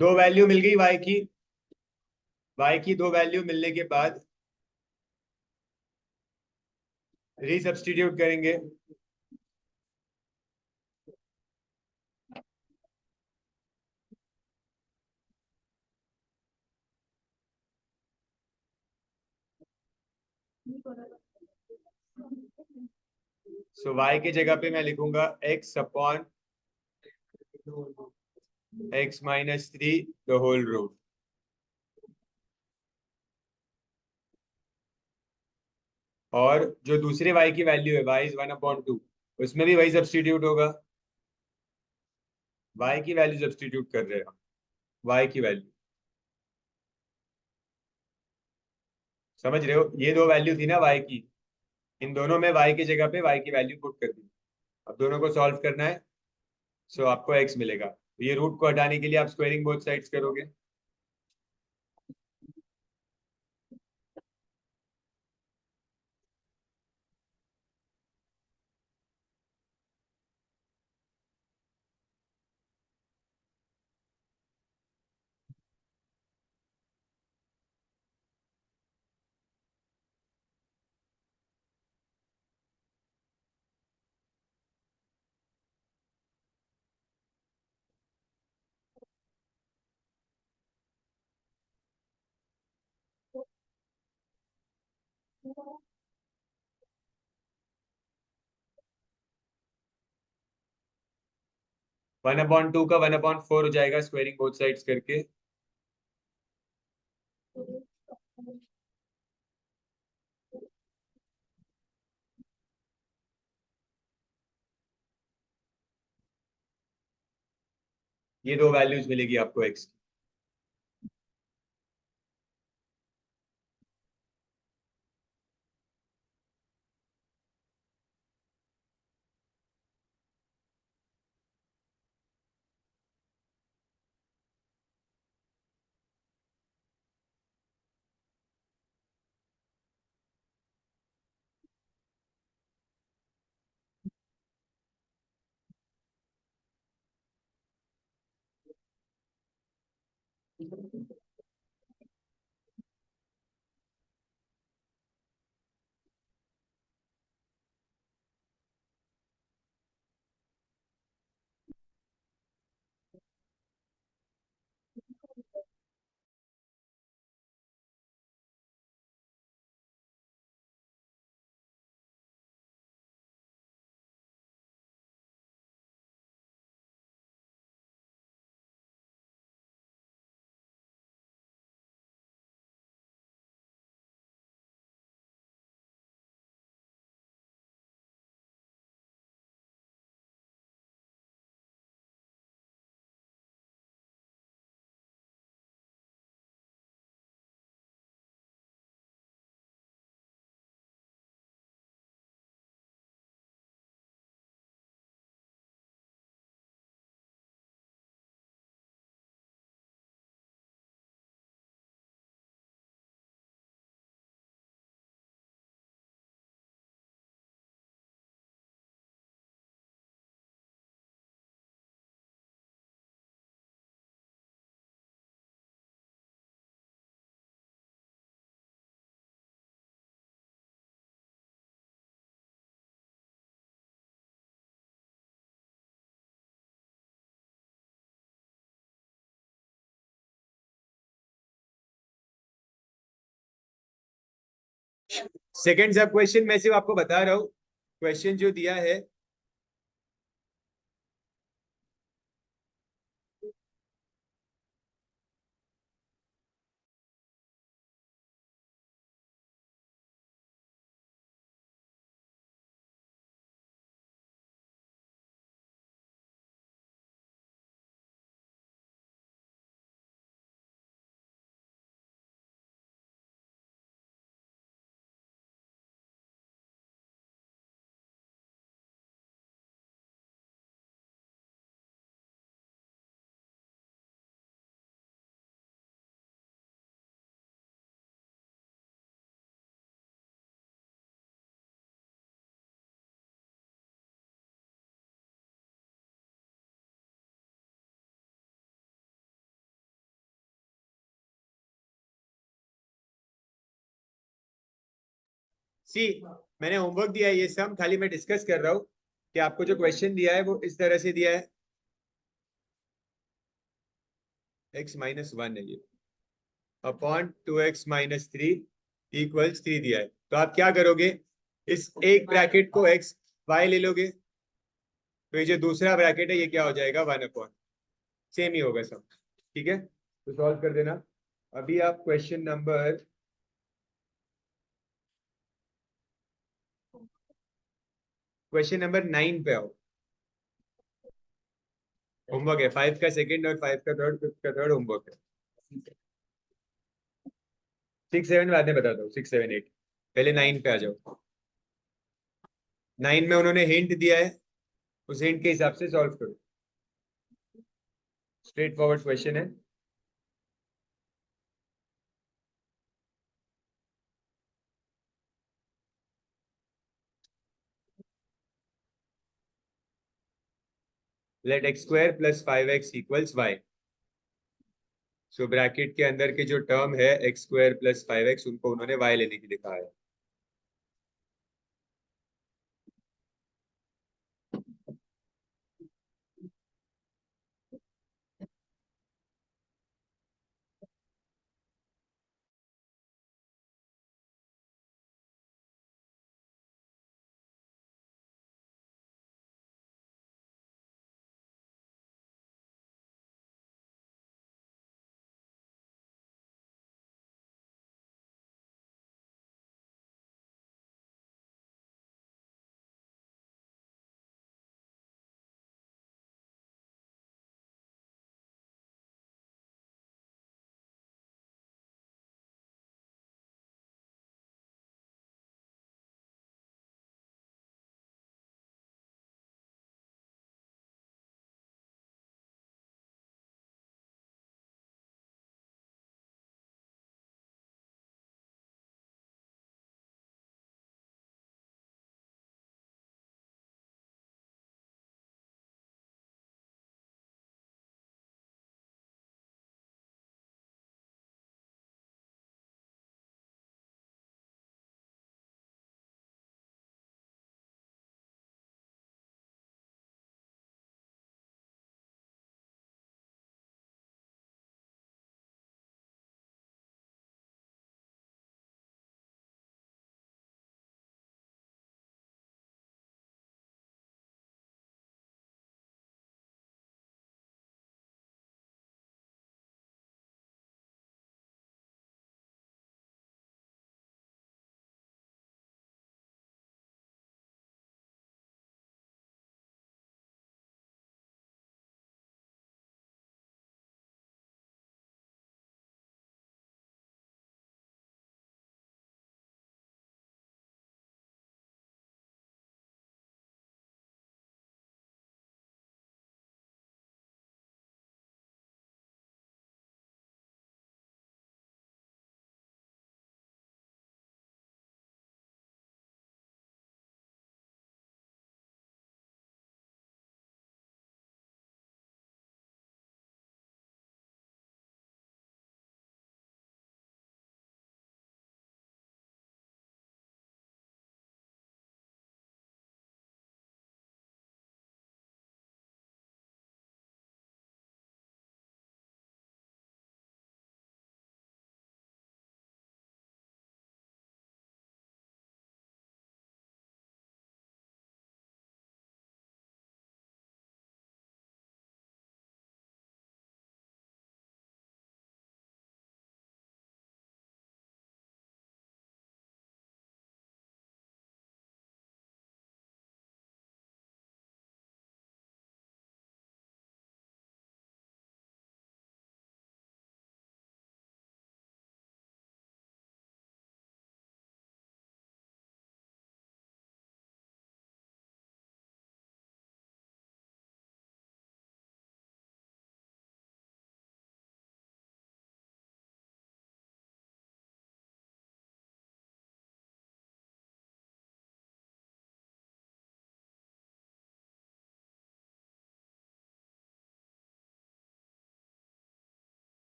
दो वैल्यू मिल गई y की दो वैल्यू मिलने के बाद रीसब्स्टिट्यूट करेंगे। सो y की जगह पे मैं लिखूंगा x upon x-3 the whole root. और जो दूसरे y की वैल्यू है y इज 1/2, उसमें भी वही सब्स्टिट्यूट होगा। y की वैल्यू सब्स्टिट्यूट कर रहे हैं हम, y की वैल्यू। समझ रहे हो, ये दो वैल्यू थी ना y की, इन दोनों में y की जगह पे y की वैल्यू पुट कर दी। अब दोनों को सॉल्व करना है। सो आपको x मिलेगा, तो ये रूट को हटाने के लिए आप स्क्वायरिंग बोथ साइड्स करोगे। वन अपॉन टू का 1/4 हो जाएगा स्क्वायरिंग बोथ साइड्स करके। ये दो वैल्यूज मिलेगी आपको x। सेकेंड सब क्वेश्चन मैं सिर्फ आपको बता रहा हूँ, क्वेश्चन जो दिया है सी मैंने होमवर्क दिया है, ये सब खाली मैं डिस्कस कर रहा हूँ कि आपको जो क्वेश्चन दिया है वो इस तरह से दिया है, x-1 है ये, अपॉन 2x-3 इक्वल्स 3 दिया है। तो आप क्या करोगे, इस एक ब्रैकेट को x y ले लोगे, तो ये जो दूसरा ब्रैकेट है ये क्या हो जाएगा, 1/, सेम ही होगा सब। ठीक है, तो सॉल्व कर देना। अभी आप क्वेश्चन नंबर 9 पे आओ। होमवर्क है 5 का सेकंड और 5 का थर्ड, 5 का थर्ड होमवर्क है। 6 7 बाद में बताता हूँ, 6 7 8, पहले 9 पे आ जाओ। 9 में उन्होंने हिंट दिया है, उस हिंट के हिसाब से सॉल्व करो। स्ट्रेट फॉरवर्ड क्वेश्चन है। Let x² + 5x = y। So bracket के अंदर के जो टर्म है x² + 5x, उनको उन्होंने y लेने के लिए कहा है।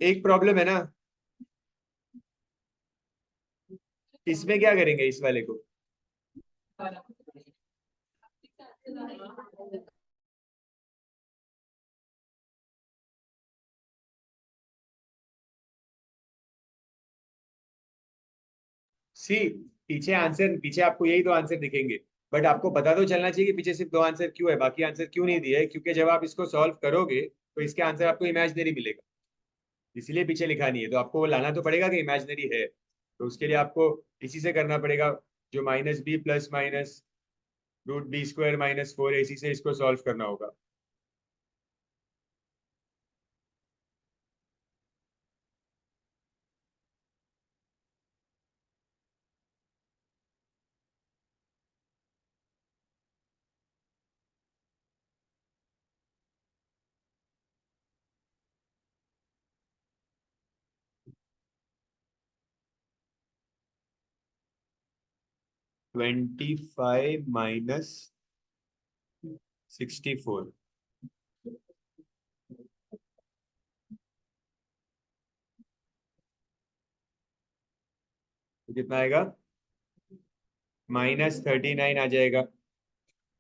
एक प्रॉब्लम है ना, इसमें क्या करेंगे इस वाले को? सी, पीछे आंसर, पीछे आपको यही दो आंसर दिखेंगे, बट आपको पता तो चलना चाहिए कि पीछे सिर्फ दो आंसर क्यों है, बाकी आंसर क्यों नहीं दिए है, क्योंकि जब आप इसको सॉल्व करोगे तो इसके आंसर आपको इमेजिनरी मिलेगा, इसलिए पीछे लिखा नहीं है। तो आपको वो लाना तो पड़ेगा कि इमेजिनरी है, तो उसके लिए आपको इसी से करना पड़ेगा, जो minus b plus minus root b square minus four, इसी से इसको सॉल्व करना होगा। 25 माइनस 64, तो कितना आएगा? -39 आ जाएगा।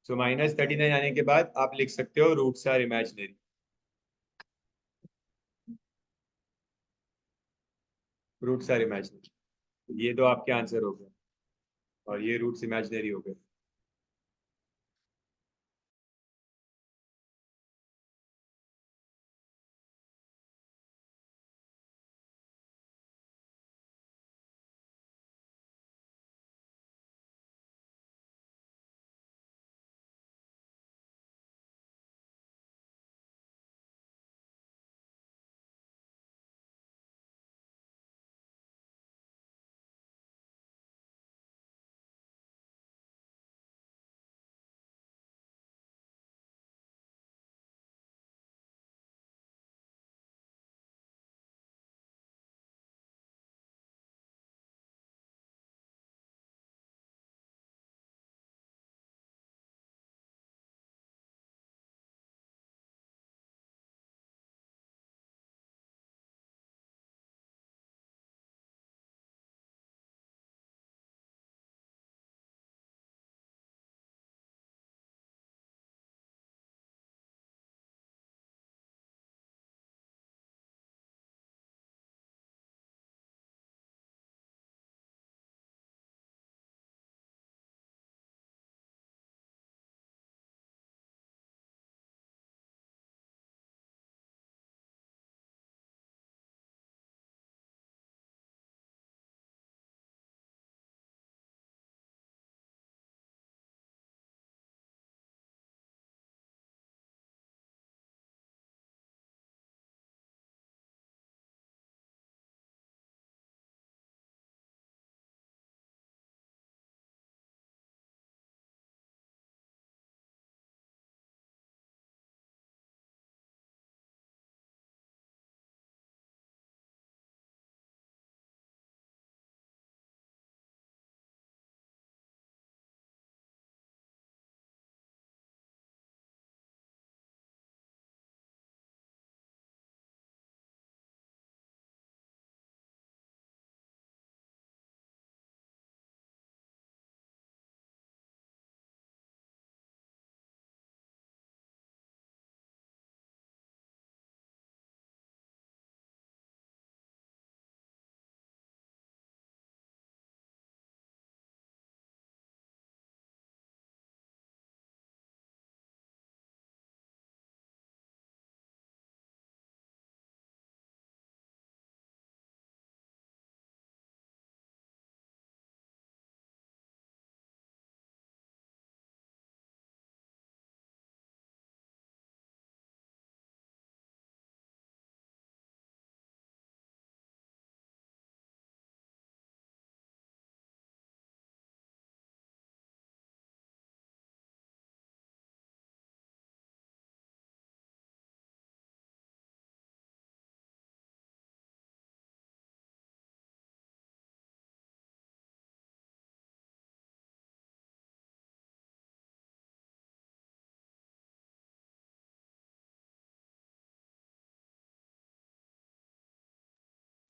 सो -39 आने के बाद आप लिख सकते हो roots are imaginary. Roots are imaginary, ये तो आपके आंसर हो गए, और ये रूट्स इमेजिनरी हो गए।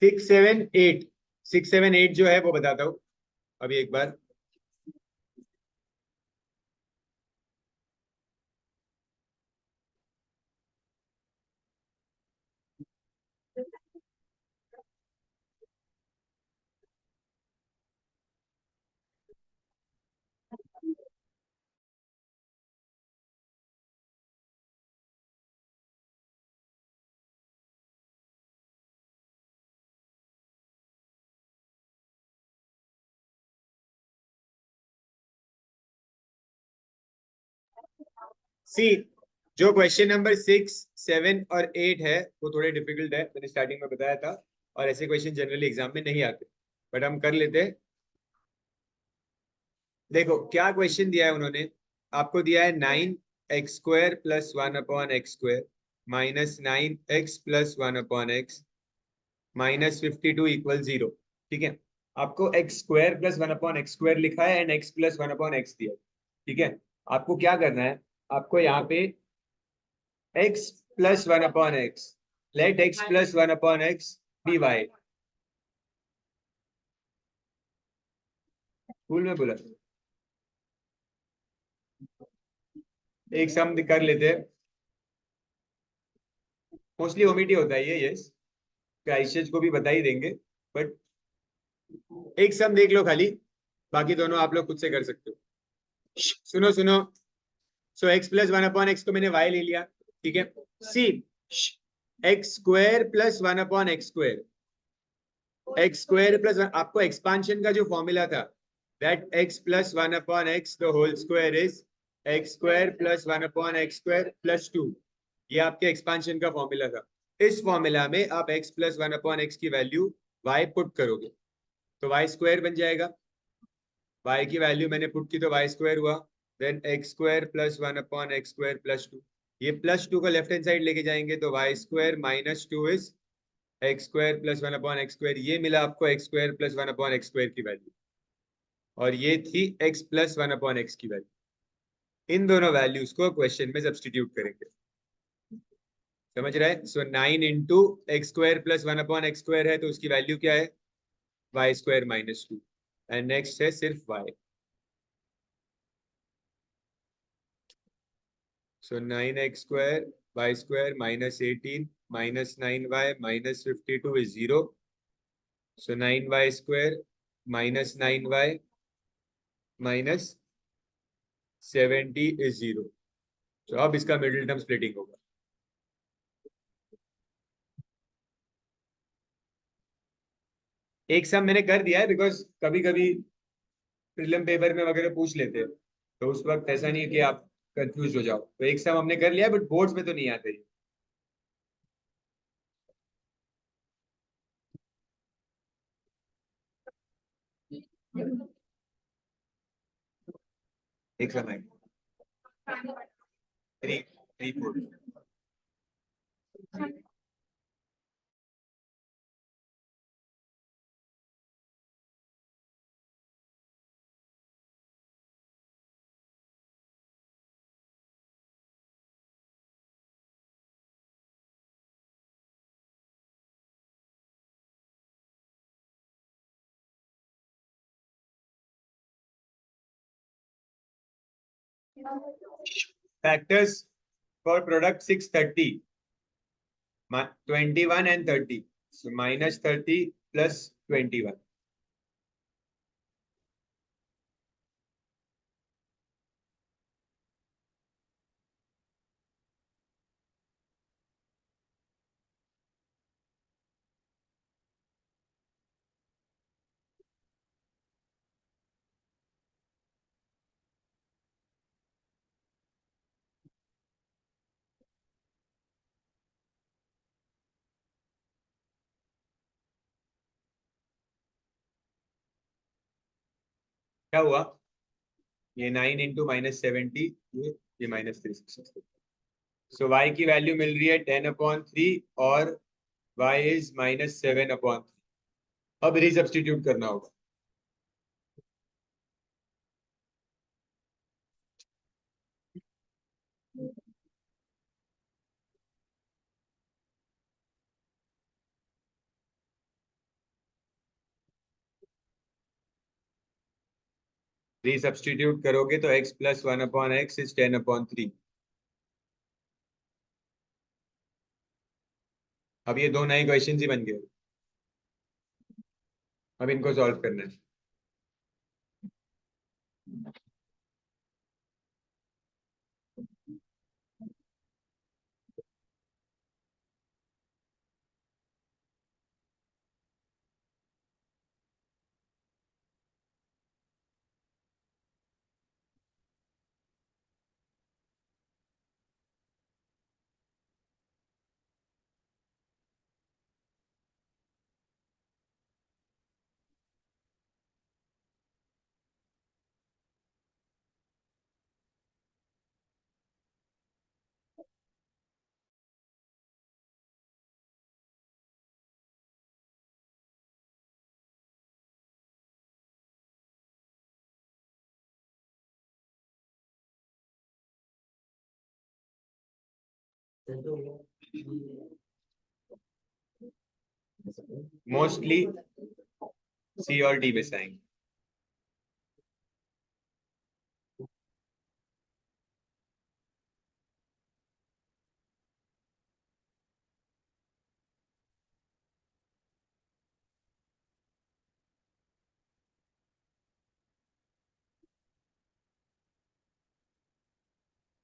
678 678 जो है वो बताता हूँ अभी एक बार। सी, जो क्वेश्चन नंबर 6, 7 और 8 है वो थोड़े डिफिकल्ट है, मैंने स्टार्टिंग में बताया था, और ऐसे क्वेश्चन जनरली एग्जाम में नहीं आते, बट हम कर लेते हैं। देखो क्या क्वेश्चन दिया है उन्होंने, आपको दिया है 9x² plus 1/x² minus 9x plus 1/x minus 52 equal 0। ठीक है, आपको x² प्लस 1/x² लिखा है एंड x प्लस 1/x दिया है। ठीक है, आपको क्या करना है, आपको यहाँ पे x plus 1/x, let x plus 1/x be y। School में बोला एक सम कर लेते हैं, मोस्टली ओमिट ही होता है ये, यस, आईसीएच को भी बता ही देंगे, बट एक सम देख लो खाली, बाकी दोनों आप लोग खुद से कर सकते हो। सुनो सुनो, सो x प्लस 1/x को मैंने y ले लिया। ठीक है, see, x² plus 1/x², x² plus, आपको एक्सपांशन का जो फॉर्मूला था, that x plus 1/x the whole square is x² plus 1/x² plus 2, ये आपके एक्सपांशन का फॉर्मूला था। इस फॉर्मूला में आप x प्लस 1/x की वैल्यू y पुट करोगे तो y² बन जाएगा, y की वैल्यू मैंने पुट की तो y² हुआ, then x² plus 1/x² plus 2, ये प्लस 2 को लेफ्ट हैंड साइड लेके जाएंगे तो y² minus 2 is x² plus 1/x², ये मिला आपको x² प्लस 1/x² की वैल्यू, और ये थी x प्लस 1/x की वैल्यू। इन दोनों वैल्यूज को क्वेश्चन में सब्स्टिट्यूट करेंगे, समझ रहे हैं? सो 9 इंटू x² प्लस 1/x² है तो उसकी वैल्यू क्या है, y² माइनस 2, एंड नेक्स्ट है सिर्फ y। So 9x² y² minus 18 minus 9y minus 52 is 0. So 9y² minus 9y minus 70 is 0. So अब इसका मिडिल टर्म स्प्लिटिंग होगा। एक सम मैंने कर दिया है बिकॉज कभी कभी प्रीलिम पेपर में वगैरह पूछ लेते हैं, तो उस वक्त ऐसा नहीं है कि आप कंफ्यूज हो जाओ, तो एक सम हमने कर लिया बट बोर्ड्स में तो नहीं आते। एक सम है 3 3 4। Factors for product 630, 21 and 30, so minus 30 plus 21। क्या हुआ, ये 9 इंटू माइनस 70, ये माइनस 360। सो y की वैल्यू मिल रही है 10/3 और y इज माइनस 7/3। अब रिसब्स्टिट्यूट करना होगा। सब्सटीट्यूट करोगे तो x प्लस 1/x इज 10/3। अब ये दो नए क्वेश्चन ही बन गए। अब इनको सॉल्व करना है। मोस्टली सी और डी में से आएंगे।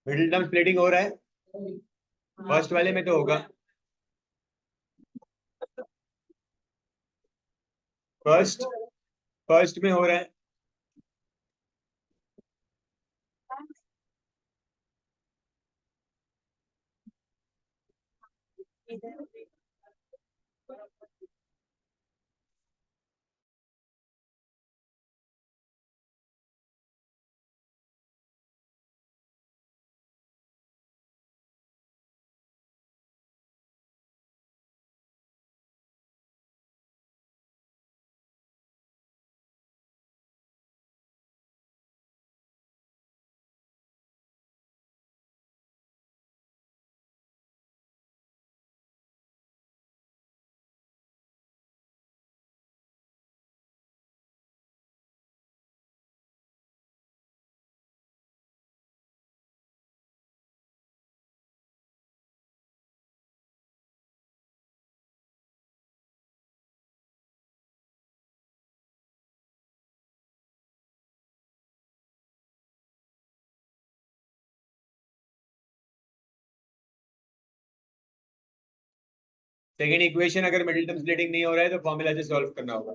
मिडिल टर्म स्प्लिटिंग हो रहा है, फर्स्ट वाले में तो होगा। फर्स्ट फर्स्ट में हो रहा है। सेकेंड इक्वेशन अगर मिडिल टर्म स्प्लिटिंग नहीं हो रहा है तो फॉर्मूला से सॉल्व करना होगा।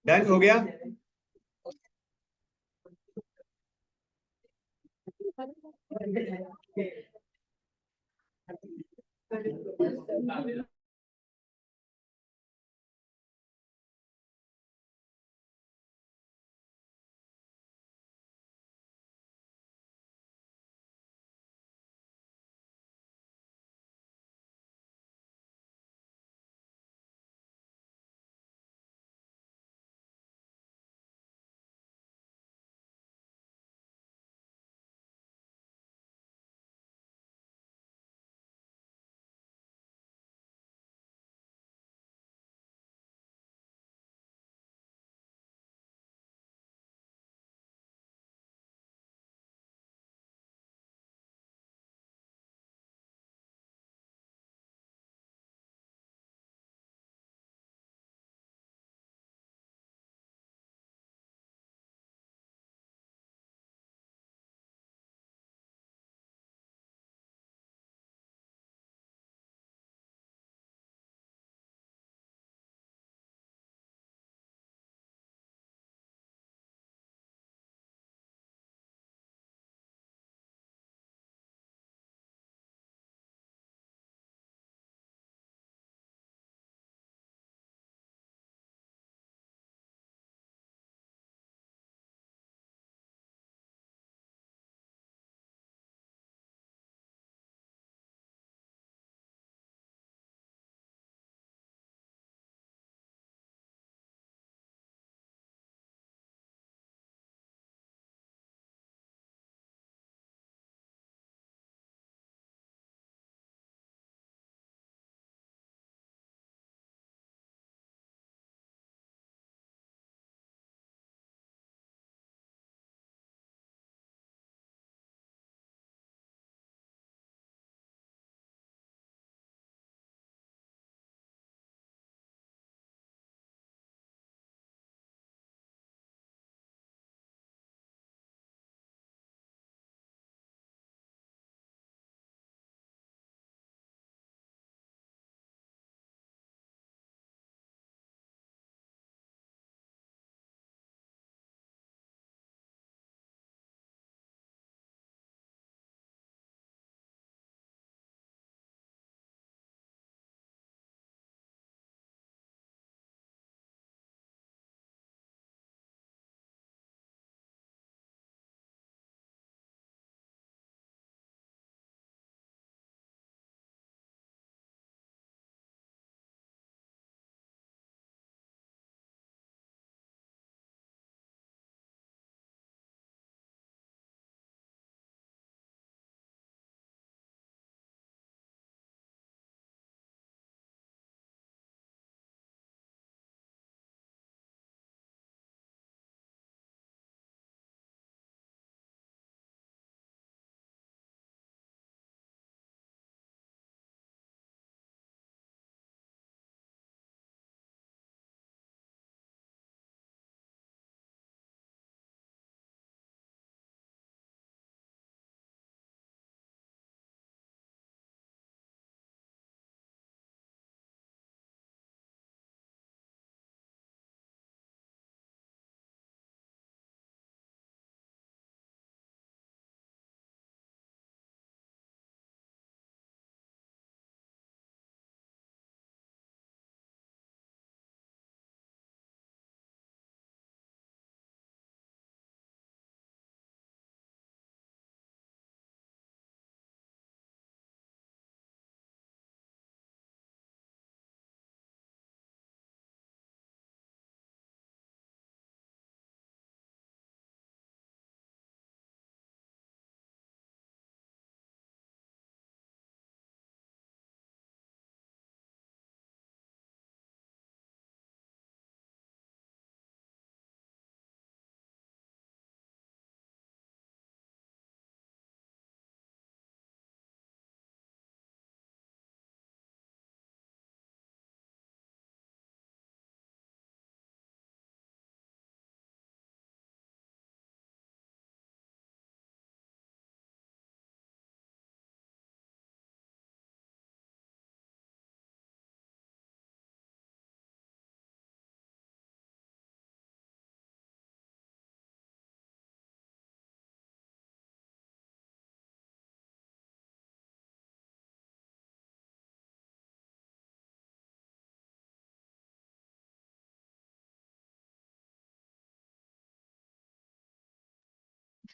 डन हो गया।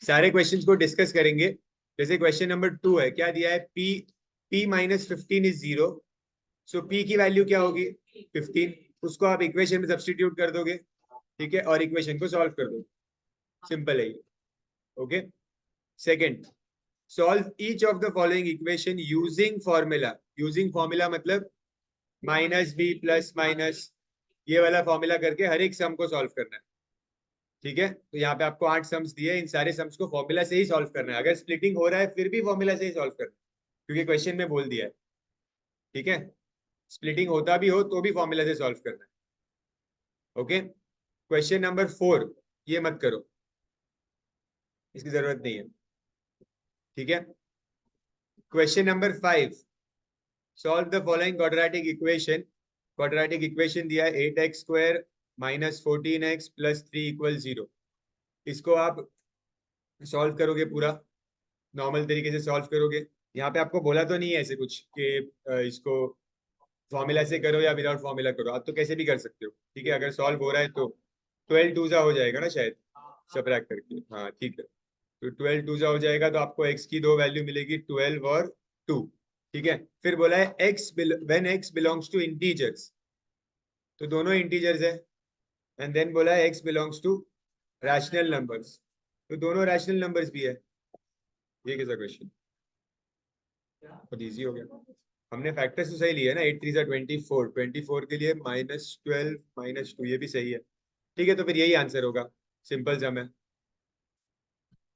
सारे क्वेश्चंस को डिस्कस करेंगे। जैसे क्वेश्चन नंबर 2 है, क्या दिया है, p minus 15 is 0। So p की वैल्यू क्या होगी, 15। उसको आप इक्वेशन में सब्स्टिट्यूट कर दोगे, ठीक है, और इक्वेशन को सॉल्व कर दोगे। सिंपल है ये। Okay. Second, solve each of the following equation using formula. Using formula मतलब माइनस बी प्लस माइनस, ये वाला फॉर्मूला करके हर एक सम को सॉल्व करना है। ठीक है, तो यहाँ पे आपको 8 सम्स दिए, इन सारे सम्स को फॉर्मूला से ही सॉल्व करना है। अगर स्प्लिटिंग हो रहा है फिर भी फॉर्मूला से ही सॉल्व करना है, क्योंकि क्वेश्चन में बोल दिया है। ठीक है, स्प्लिटिंग होता भी हो तो भी फॉर्मूला से सॉल्व करना है। ओके। क्वेश्चन नंबर 4 ये मत करो, इसकी जरूरत नहीं है। ठीक है। Question number 5, solve the following quadratic equation. Quadratic equation दिया है 8x square minus 14x plus 3 equal 0। इसको आप सॉल्व करोगे, पूरा नॉर्मल तरीके से सॉल्व करोगे। यहाँ पे आपको बोला तो नहीं है ऐसे कुछ कि इसको फॉर्मूला से करो या विदाउट फॉर्मूला करो, आप तो कैसे भी कर सकते हो। ठीक है, अगर सॉल्व हो रहा है तो 12 टू हो जाएगा ना शायद, सबट्रैक्ट करके। हाँ ठीक है, तो 12 टू हो जाएगा, तो आपको x की दो वैल्यू मिलेगी, 12 और 2। ठीक है, फिर बोला है when x belongs to integers, तो दोनों इंटीजर्स है। एंड देन बोला है x belongs to rational numbers, तो दोनों रैशनल नंबर्स भी है। ये कैसा क्वेश्चन, बहुत इजी हो गया। हमने फैक्टर्स तो सही लिया ना, 8 3 24, 24 के लिए -12 -2, ये भी सही है। ठीक है, तो फिर यही आंसर होगा, सिंपल सम है।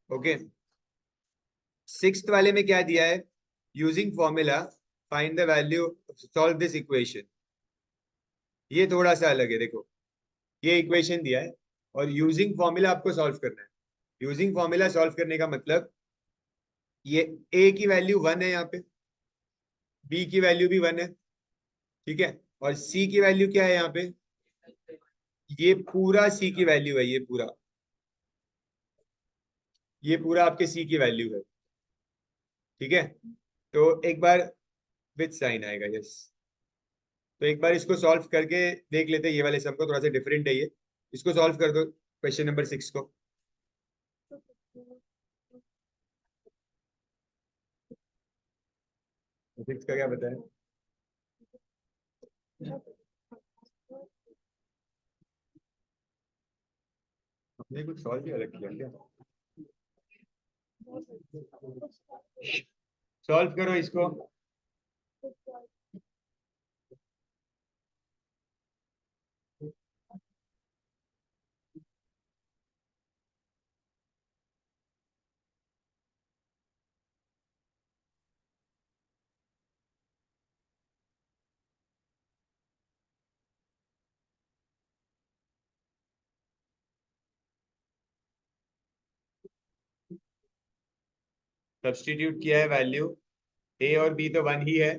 ओके। सिक्स्थ वाले में क्या दिया है, using formula find the value, solve this equation. ये थोड़ा सा अलग है, देखो ये इक्वेशन दिया है और यूजिंग फॉर्मूला आपको सॉल्व करना है। यूजिंग फॉर्मूला सॉल्व करने का मतलब, ये a की वैल्यू 1 है, यहाँ पे b की वैल्यू भी 1 है, ठीक है, और c की वैल्यू क्या है यहाँ पे, ये पूरा c की वैल्यू है, ये पूरा आपके c की वैल्यू है। ठीक है, तो एक बार विथ साइन आएगा, यस। तो एक बार इसको सॉल्व करके देख लेते हैं, ये वाले सम को, थोड़ा सा डिफरेंट है ये। इसको सॉल्व कर दो, क्वेश्चन नंबर 6 को। 6 का क्या बताया, हमने कुछ सॉल्व भी अलग किया क्या, सॉल्व करो इसको। सब्सटीट्यूट किया है वैल्यू, ए और बी तो 1 ही है,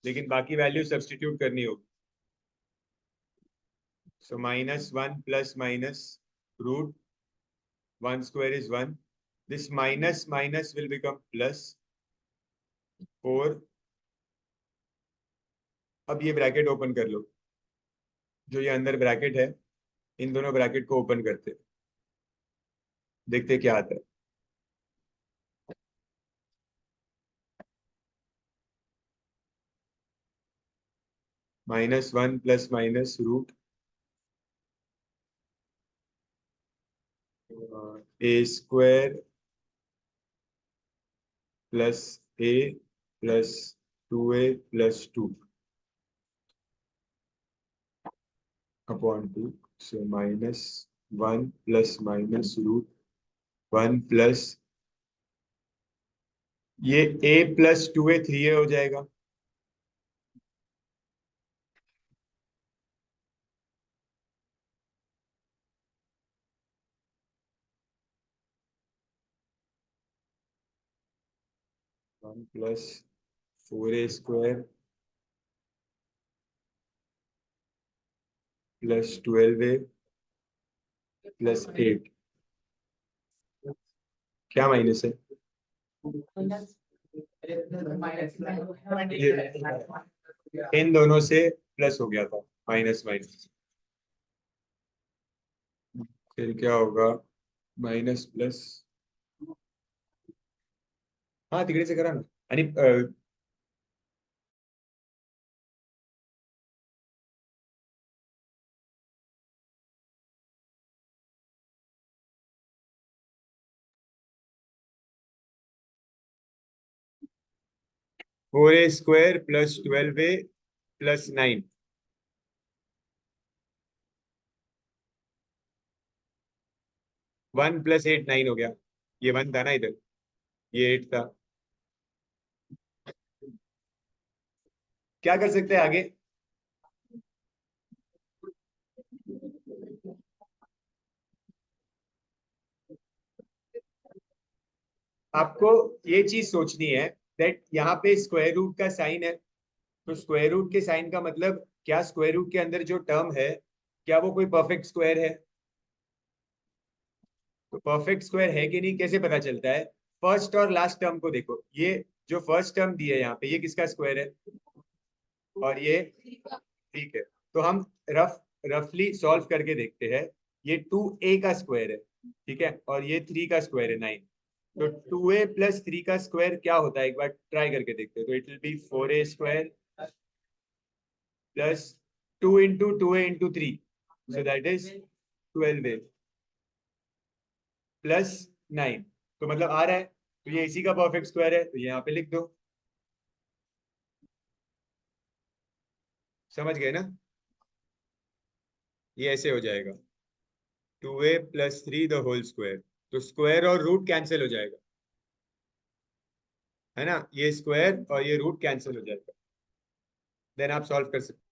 लेकिन बाकी वैल्यू सब्सटीट्यूट करनी होगी। So -1 plus minus root 1 square is 1, this minus minus will become plus 4। अब ये ब्रैकेट ओपन कर लो, जो ये अंदर ब्रैकेट है, इन दोनों ब्रैकेट को ओपन करते हैं, देखते क्या आता है। -1 प्लस माइनस रूट ए स्क्वायर प्लस ए प्लस 2a प्लस 2 अपॉन 2। सो -1 प्लस माइनस रूट 1 प्लस, ये a प्लस 2a 3a हो जाएगा। 1 plus 4a square plus 12a plus 8, क्या माइनस है, इन दोनों से प्लस हो गया था, माइनस माइनस, फिर क्या होगा, माइनस प्लस हाँ तिकडे से करा ना. आणि 4a² + 12a + 9. 1 + 8 9 हो गया. ये 1 था ना इधर, ये 8 था. क्या कर सकते हैं आगे? आपको ये चीज सोचनी है दैट यहाँ पे स्क्वायर रूट का साइन है. तो स्क्वायर रूट के साइन का मतलब क्या, स्क्वायर रूट के अंदर जो टर्म है क्या वो कोई परफेक्ट स्क्वायर है? तो परफेक्ट स्क्वायर है कि नहीं कैसे पता चलता है? फर्स्ट और लास्ट टर्म को देखो. ये जो फर्स्ट टर्म दी है यहाँ पे, ये किसका स्क्वायर है? और ये, ठीक है. तो हम रफली सॉल्व करके देखते हैं. ये 2a का स्क्वायर है, ठीक है, और ये 3 का स्क्वायर है 9. तो 2a + 3 का स्क्वायर क्या होता है, एक बार ट्राई करके देखते हैं. तो it will be 4a² + 2 × 2a × 3, so that is 12a + 9. तो मतलब आ रहा है, तो ये इसी का परफेक्ट स्क्वायर है, तो ये यहाँ पे लिख दो. समझ गए ना? ये ऐसे हो जाएगा 2a + 3 द होल स्क्वायर. तो स्क्वायर और रूट कैंसिल हो जाएगा, है ना? ये स्क्वायर और ये रूट कैंसिल हो जाएगा. देन आप सॉल्व कर सकते.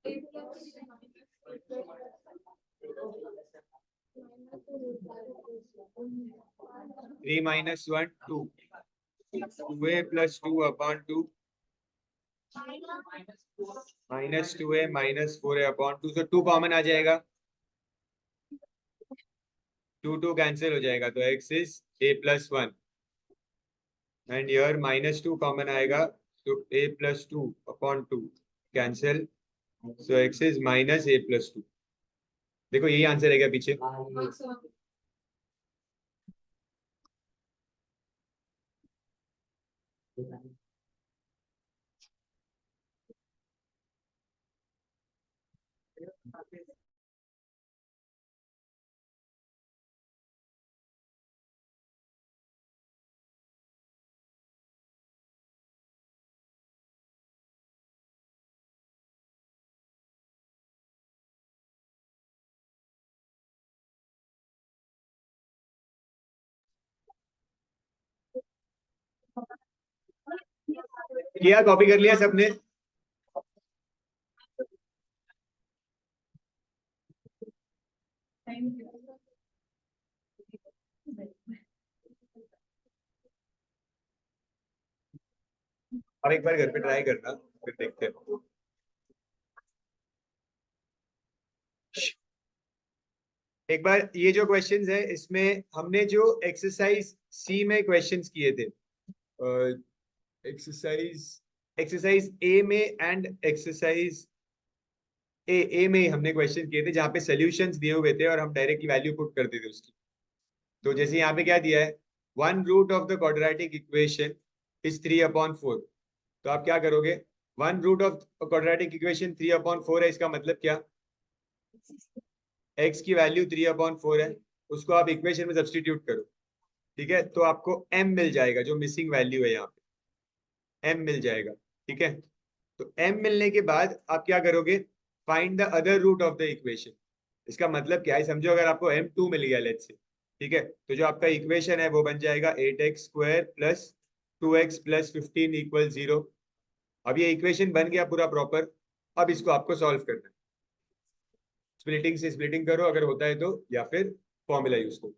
3 - 1 2. 2a + 2/2 -2a - 4a/2. So 2 common आ जाएगा, 2 2 कैंसिल हो जाएगा, तो x is a + 1. And here -2 common आएगा, तो a + 2/2 cancel. So x is minus a plus 2। देखो यही आंसर है क्या पीछे? किया, कॉपी कर लिया सबने? अब एक बार घर पे ट्राई करना, फिर देखते हैं। एक बार ये जो क्वेश्चंस है इसमें हमने जो एक्सरसाइज सी में क्वेश्चंस किए थे, एक्सरसाइज एक्सरसाइज ए में एंड एक्सरसाइज ए में हमने क्वेश्चन किए थे जहाँ पे सॉल्यूशंस दिए हुए थे और हम डायरेक्टली वैल्यू पुट करते थे उसकी। तो जैसे यहाँ पे क्या दिया है, one root of the quadratic equation is 3/4। तो आप क्या करोगे, one root of quadratic equation 3/4 है, इसका मतलब क्या, x की वैल्यू 3/4 है, उसको आप इक्वेशन में सब्सटीट्यूट करो। ठीक है, तो आपको m मिल जाएगा, जो मिसिंग वैल्यू है यहाँ पे m मिल जाएगा। ठीक है, तो m मिलने के बाद आप क्या करोगे, find the other root of the equation. इसका मतलब क्या है, समझो अगर आपको m2 मिल गया लेट्स से, ठीक है, तो जो आपका इक्वेशन है वो बन जाएगा 8x² plus 2x plus 15 equal 0। अब ये इक्वेशन बन गया पूरा प्रॉपर। अब इसको आपको सॉल्व करना है, स्प्लिटिंग से स्प्लिटिंग करो अगर होता है तो, या फिर फॉर्मूला यूज करो।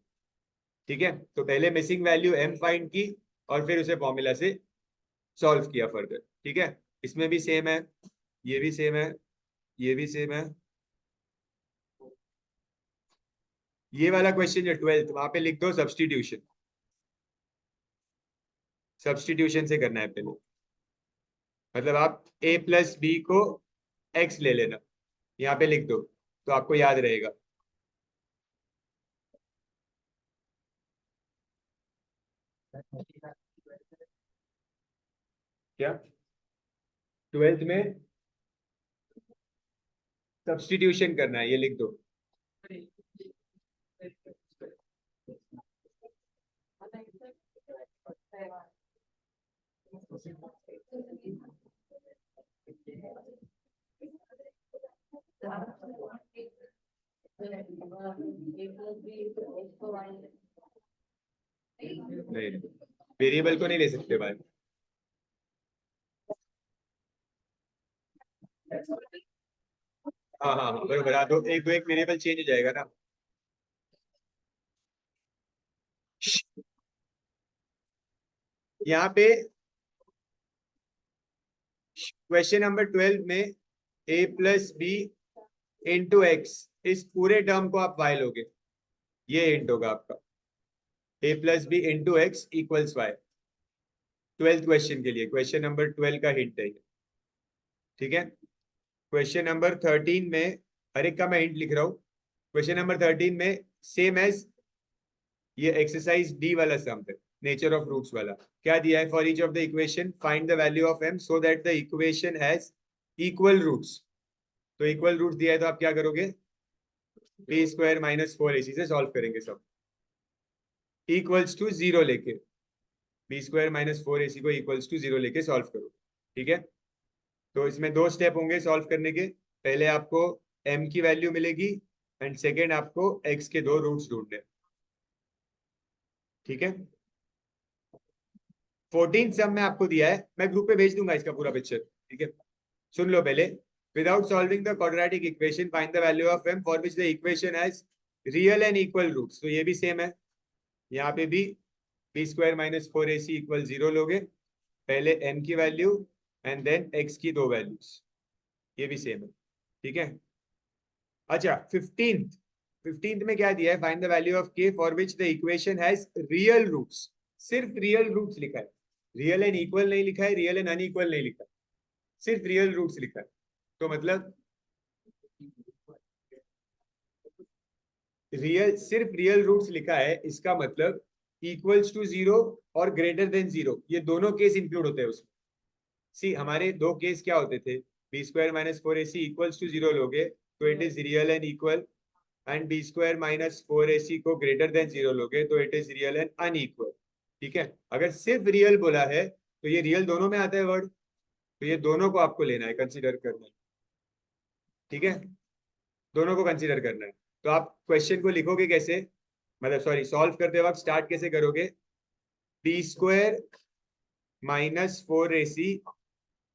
ठीक है, तो पहले मिसिंग वैल्यू m फाइंड की और फिर उसे फॉर्मूला से सॉल्व किया फर्दर। ठीक है, इसमें भी सेम है, ये भी सेम है, ये भी सेम है। ये वाला क्वेश्चन जो 12th, वहां पे लिख दो सब्सटीट्यूशन। सब्सटीट्यूशन से करना है पहले, मतलब आप a प्लस बी को x ले लेना, यहाँ पे लिख दो तो आपको याद रहेगा। क्या 12th में सब्सटीट्यूशन करना है, ये लिख दो। नहीं, वेरिएबल को नहीं ले सकते भाई। हाँ हाँ हाँ बराबर, हाँ, दो एक वेरिएबल चेंज हो जाएगा ना। यहाँ पे क्वेश्चन नंबर 12 में a plus b into x, इस पूरे टर्म को आप y लोगे, ये हिंट होगा आपका, a plus b into x equals y. 12th question के लिए क्वेश्चन नंबर 12 का हिंट है ये। ठीक है, क्वेश्चन नंबर 13 में, हर एक का मैं हिंट लिख रहा हूँ। क्वेश्चन नंबर 13 में सेम एज ये एक्सरसाइज डी वाला सम है, नेचर ऑफ रूट्स वाला। क्या दिया है, for each of the equation find the value of m so that the equation has equal roots. तो इक्वल रूट्स दिया है तो आप क्या करोगे, b² माइनस 4ac से सॉल्व करेंगे सब, इक्वल्स टू 0 लेके, b² माइनस 4ac को इक्वल्स टू 0 लेके सॉल्व करो। ठीक है, तो इसमें दो स्टेप होंगे सॉल्व करने के, पहले आपको m की वैल्यू मिलेगी एंड सेकेंड आपको x के दो रूट्स ढूंढने। ठीक है, 14 सम में आपको दिया है, मैं ग्रुप पे भेज दूंगा इसका पूरा पिक्चर। ठीक है, सुन लो पहले, without solving the quadratic equation find the value of m for which the equation has real and equal roots. तो ये भी सेम है, यहाँ पे भी b² माइनस 4ac इक्वल 0 लोगे, पहले m की वैल्यू एंड देन x की दो वैल्यूज, ये भी सेम है। ठीक है, अच्छा 15th में क्या दिया है, find the value of k for which the equation has real roots. सिर्फ रियल रूट्स लिखा है, रियल एंड इक्वल नहीं लिखा है, रियल एंड अनइक्वल नहीं लिखा है, सिर्फ रियल रूट्स लिखा है। तो मतलब रियल सिर्फ रियल रूट्स लिखा है, इसका मतलब इक्वल्स टू 0 और ग्रेटर देन 0, ये दोनों केस इंक्लूड होते हैं उसमें। सी हमारे दो केस क्या होते थे, b square minus 4ac equals to 0 लोगे तो it is real and equal, and b square minus 4ac को ग्रेटर देन 0 लोगे तो it is real and unequal. ठीक है, अगर सिर्फ रियल बोला है तो ये रियल दोनों में आता है वर्ड, तो ये दोनों को आपको लेना है, कंसीडर करना है। ठीक है, दोनों को कंसीडर करना है। तो आप क्वेश्चन को लिखोगे कैसे, मतलब सॉरी सॉल्व करते वक्त स्टार्ट कैसे करोगे, b square minus 4ac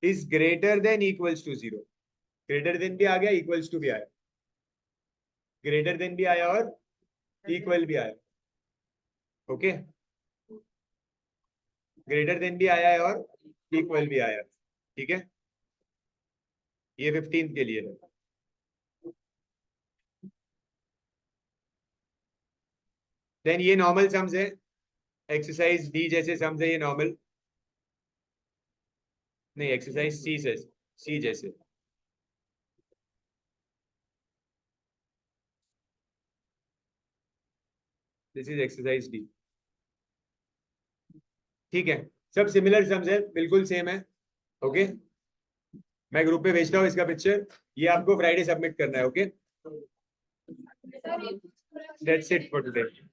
is greater than equals to 0, greater than भी आ गया, इक्वल्स टू भी आया, ग्रेटर देन भी आया और इक्वल भी आया। ओके, ग्रेटर देन भी आया है और इक्वल भी आया। ठीक है, ये 15 के लिए है। देन ये नॉर्मल सम्स है, एक्सरसाइज डी जैसे सम्स है ये नॉर्मल, नहीं एक्सरसाइज सी से, सी जैसे। This is exercise D. ठीक है, सब सिमिलर सम्स है, बिल्कुल सेम है। ओके, मैं ग्रुप पे भेजता हूँ इसका पिक्चर, ये आपको फ्राइडे सबमिट करना है। Okay, that's it for today.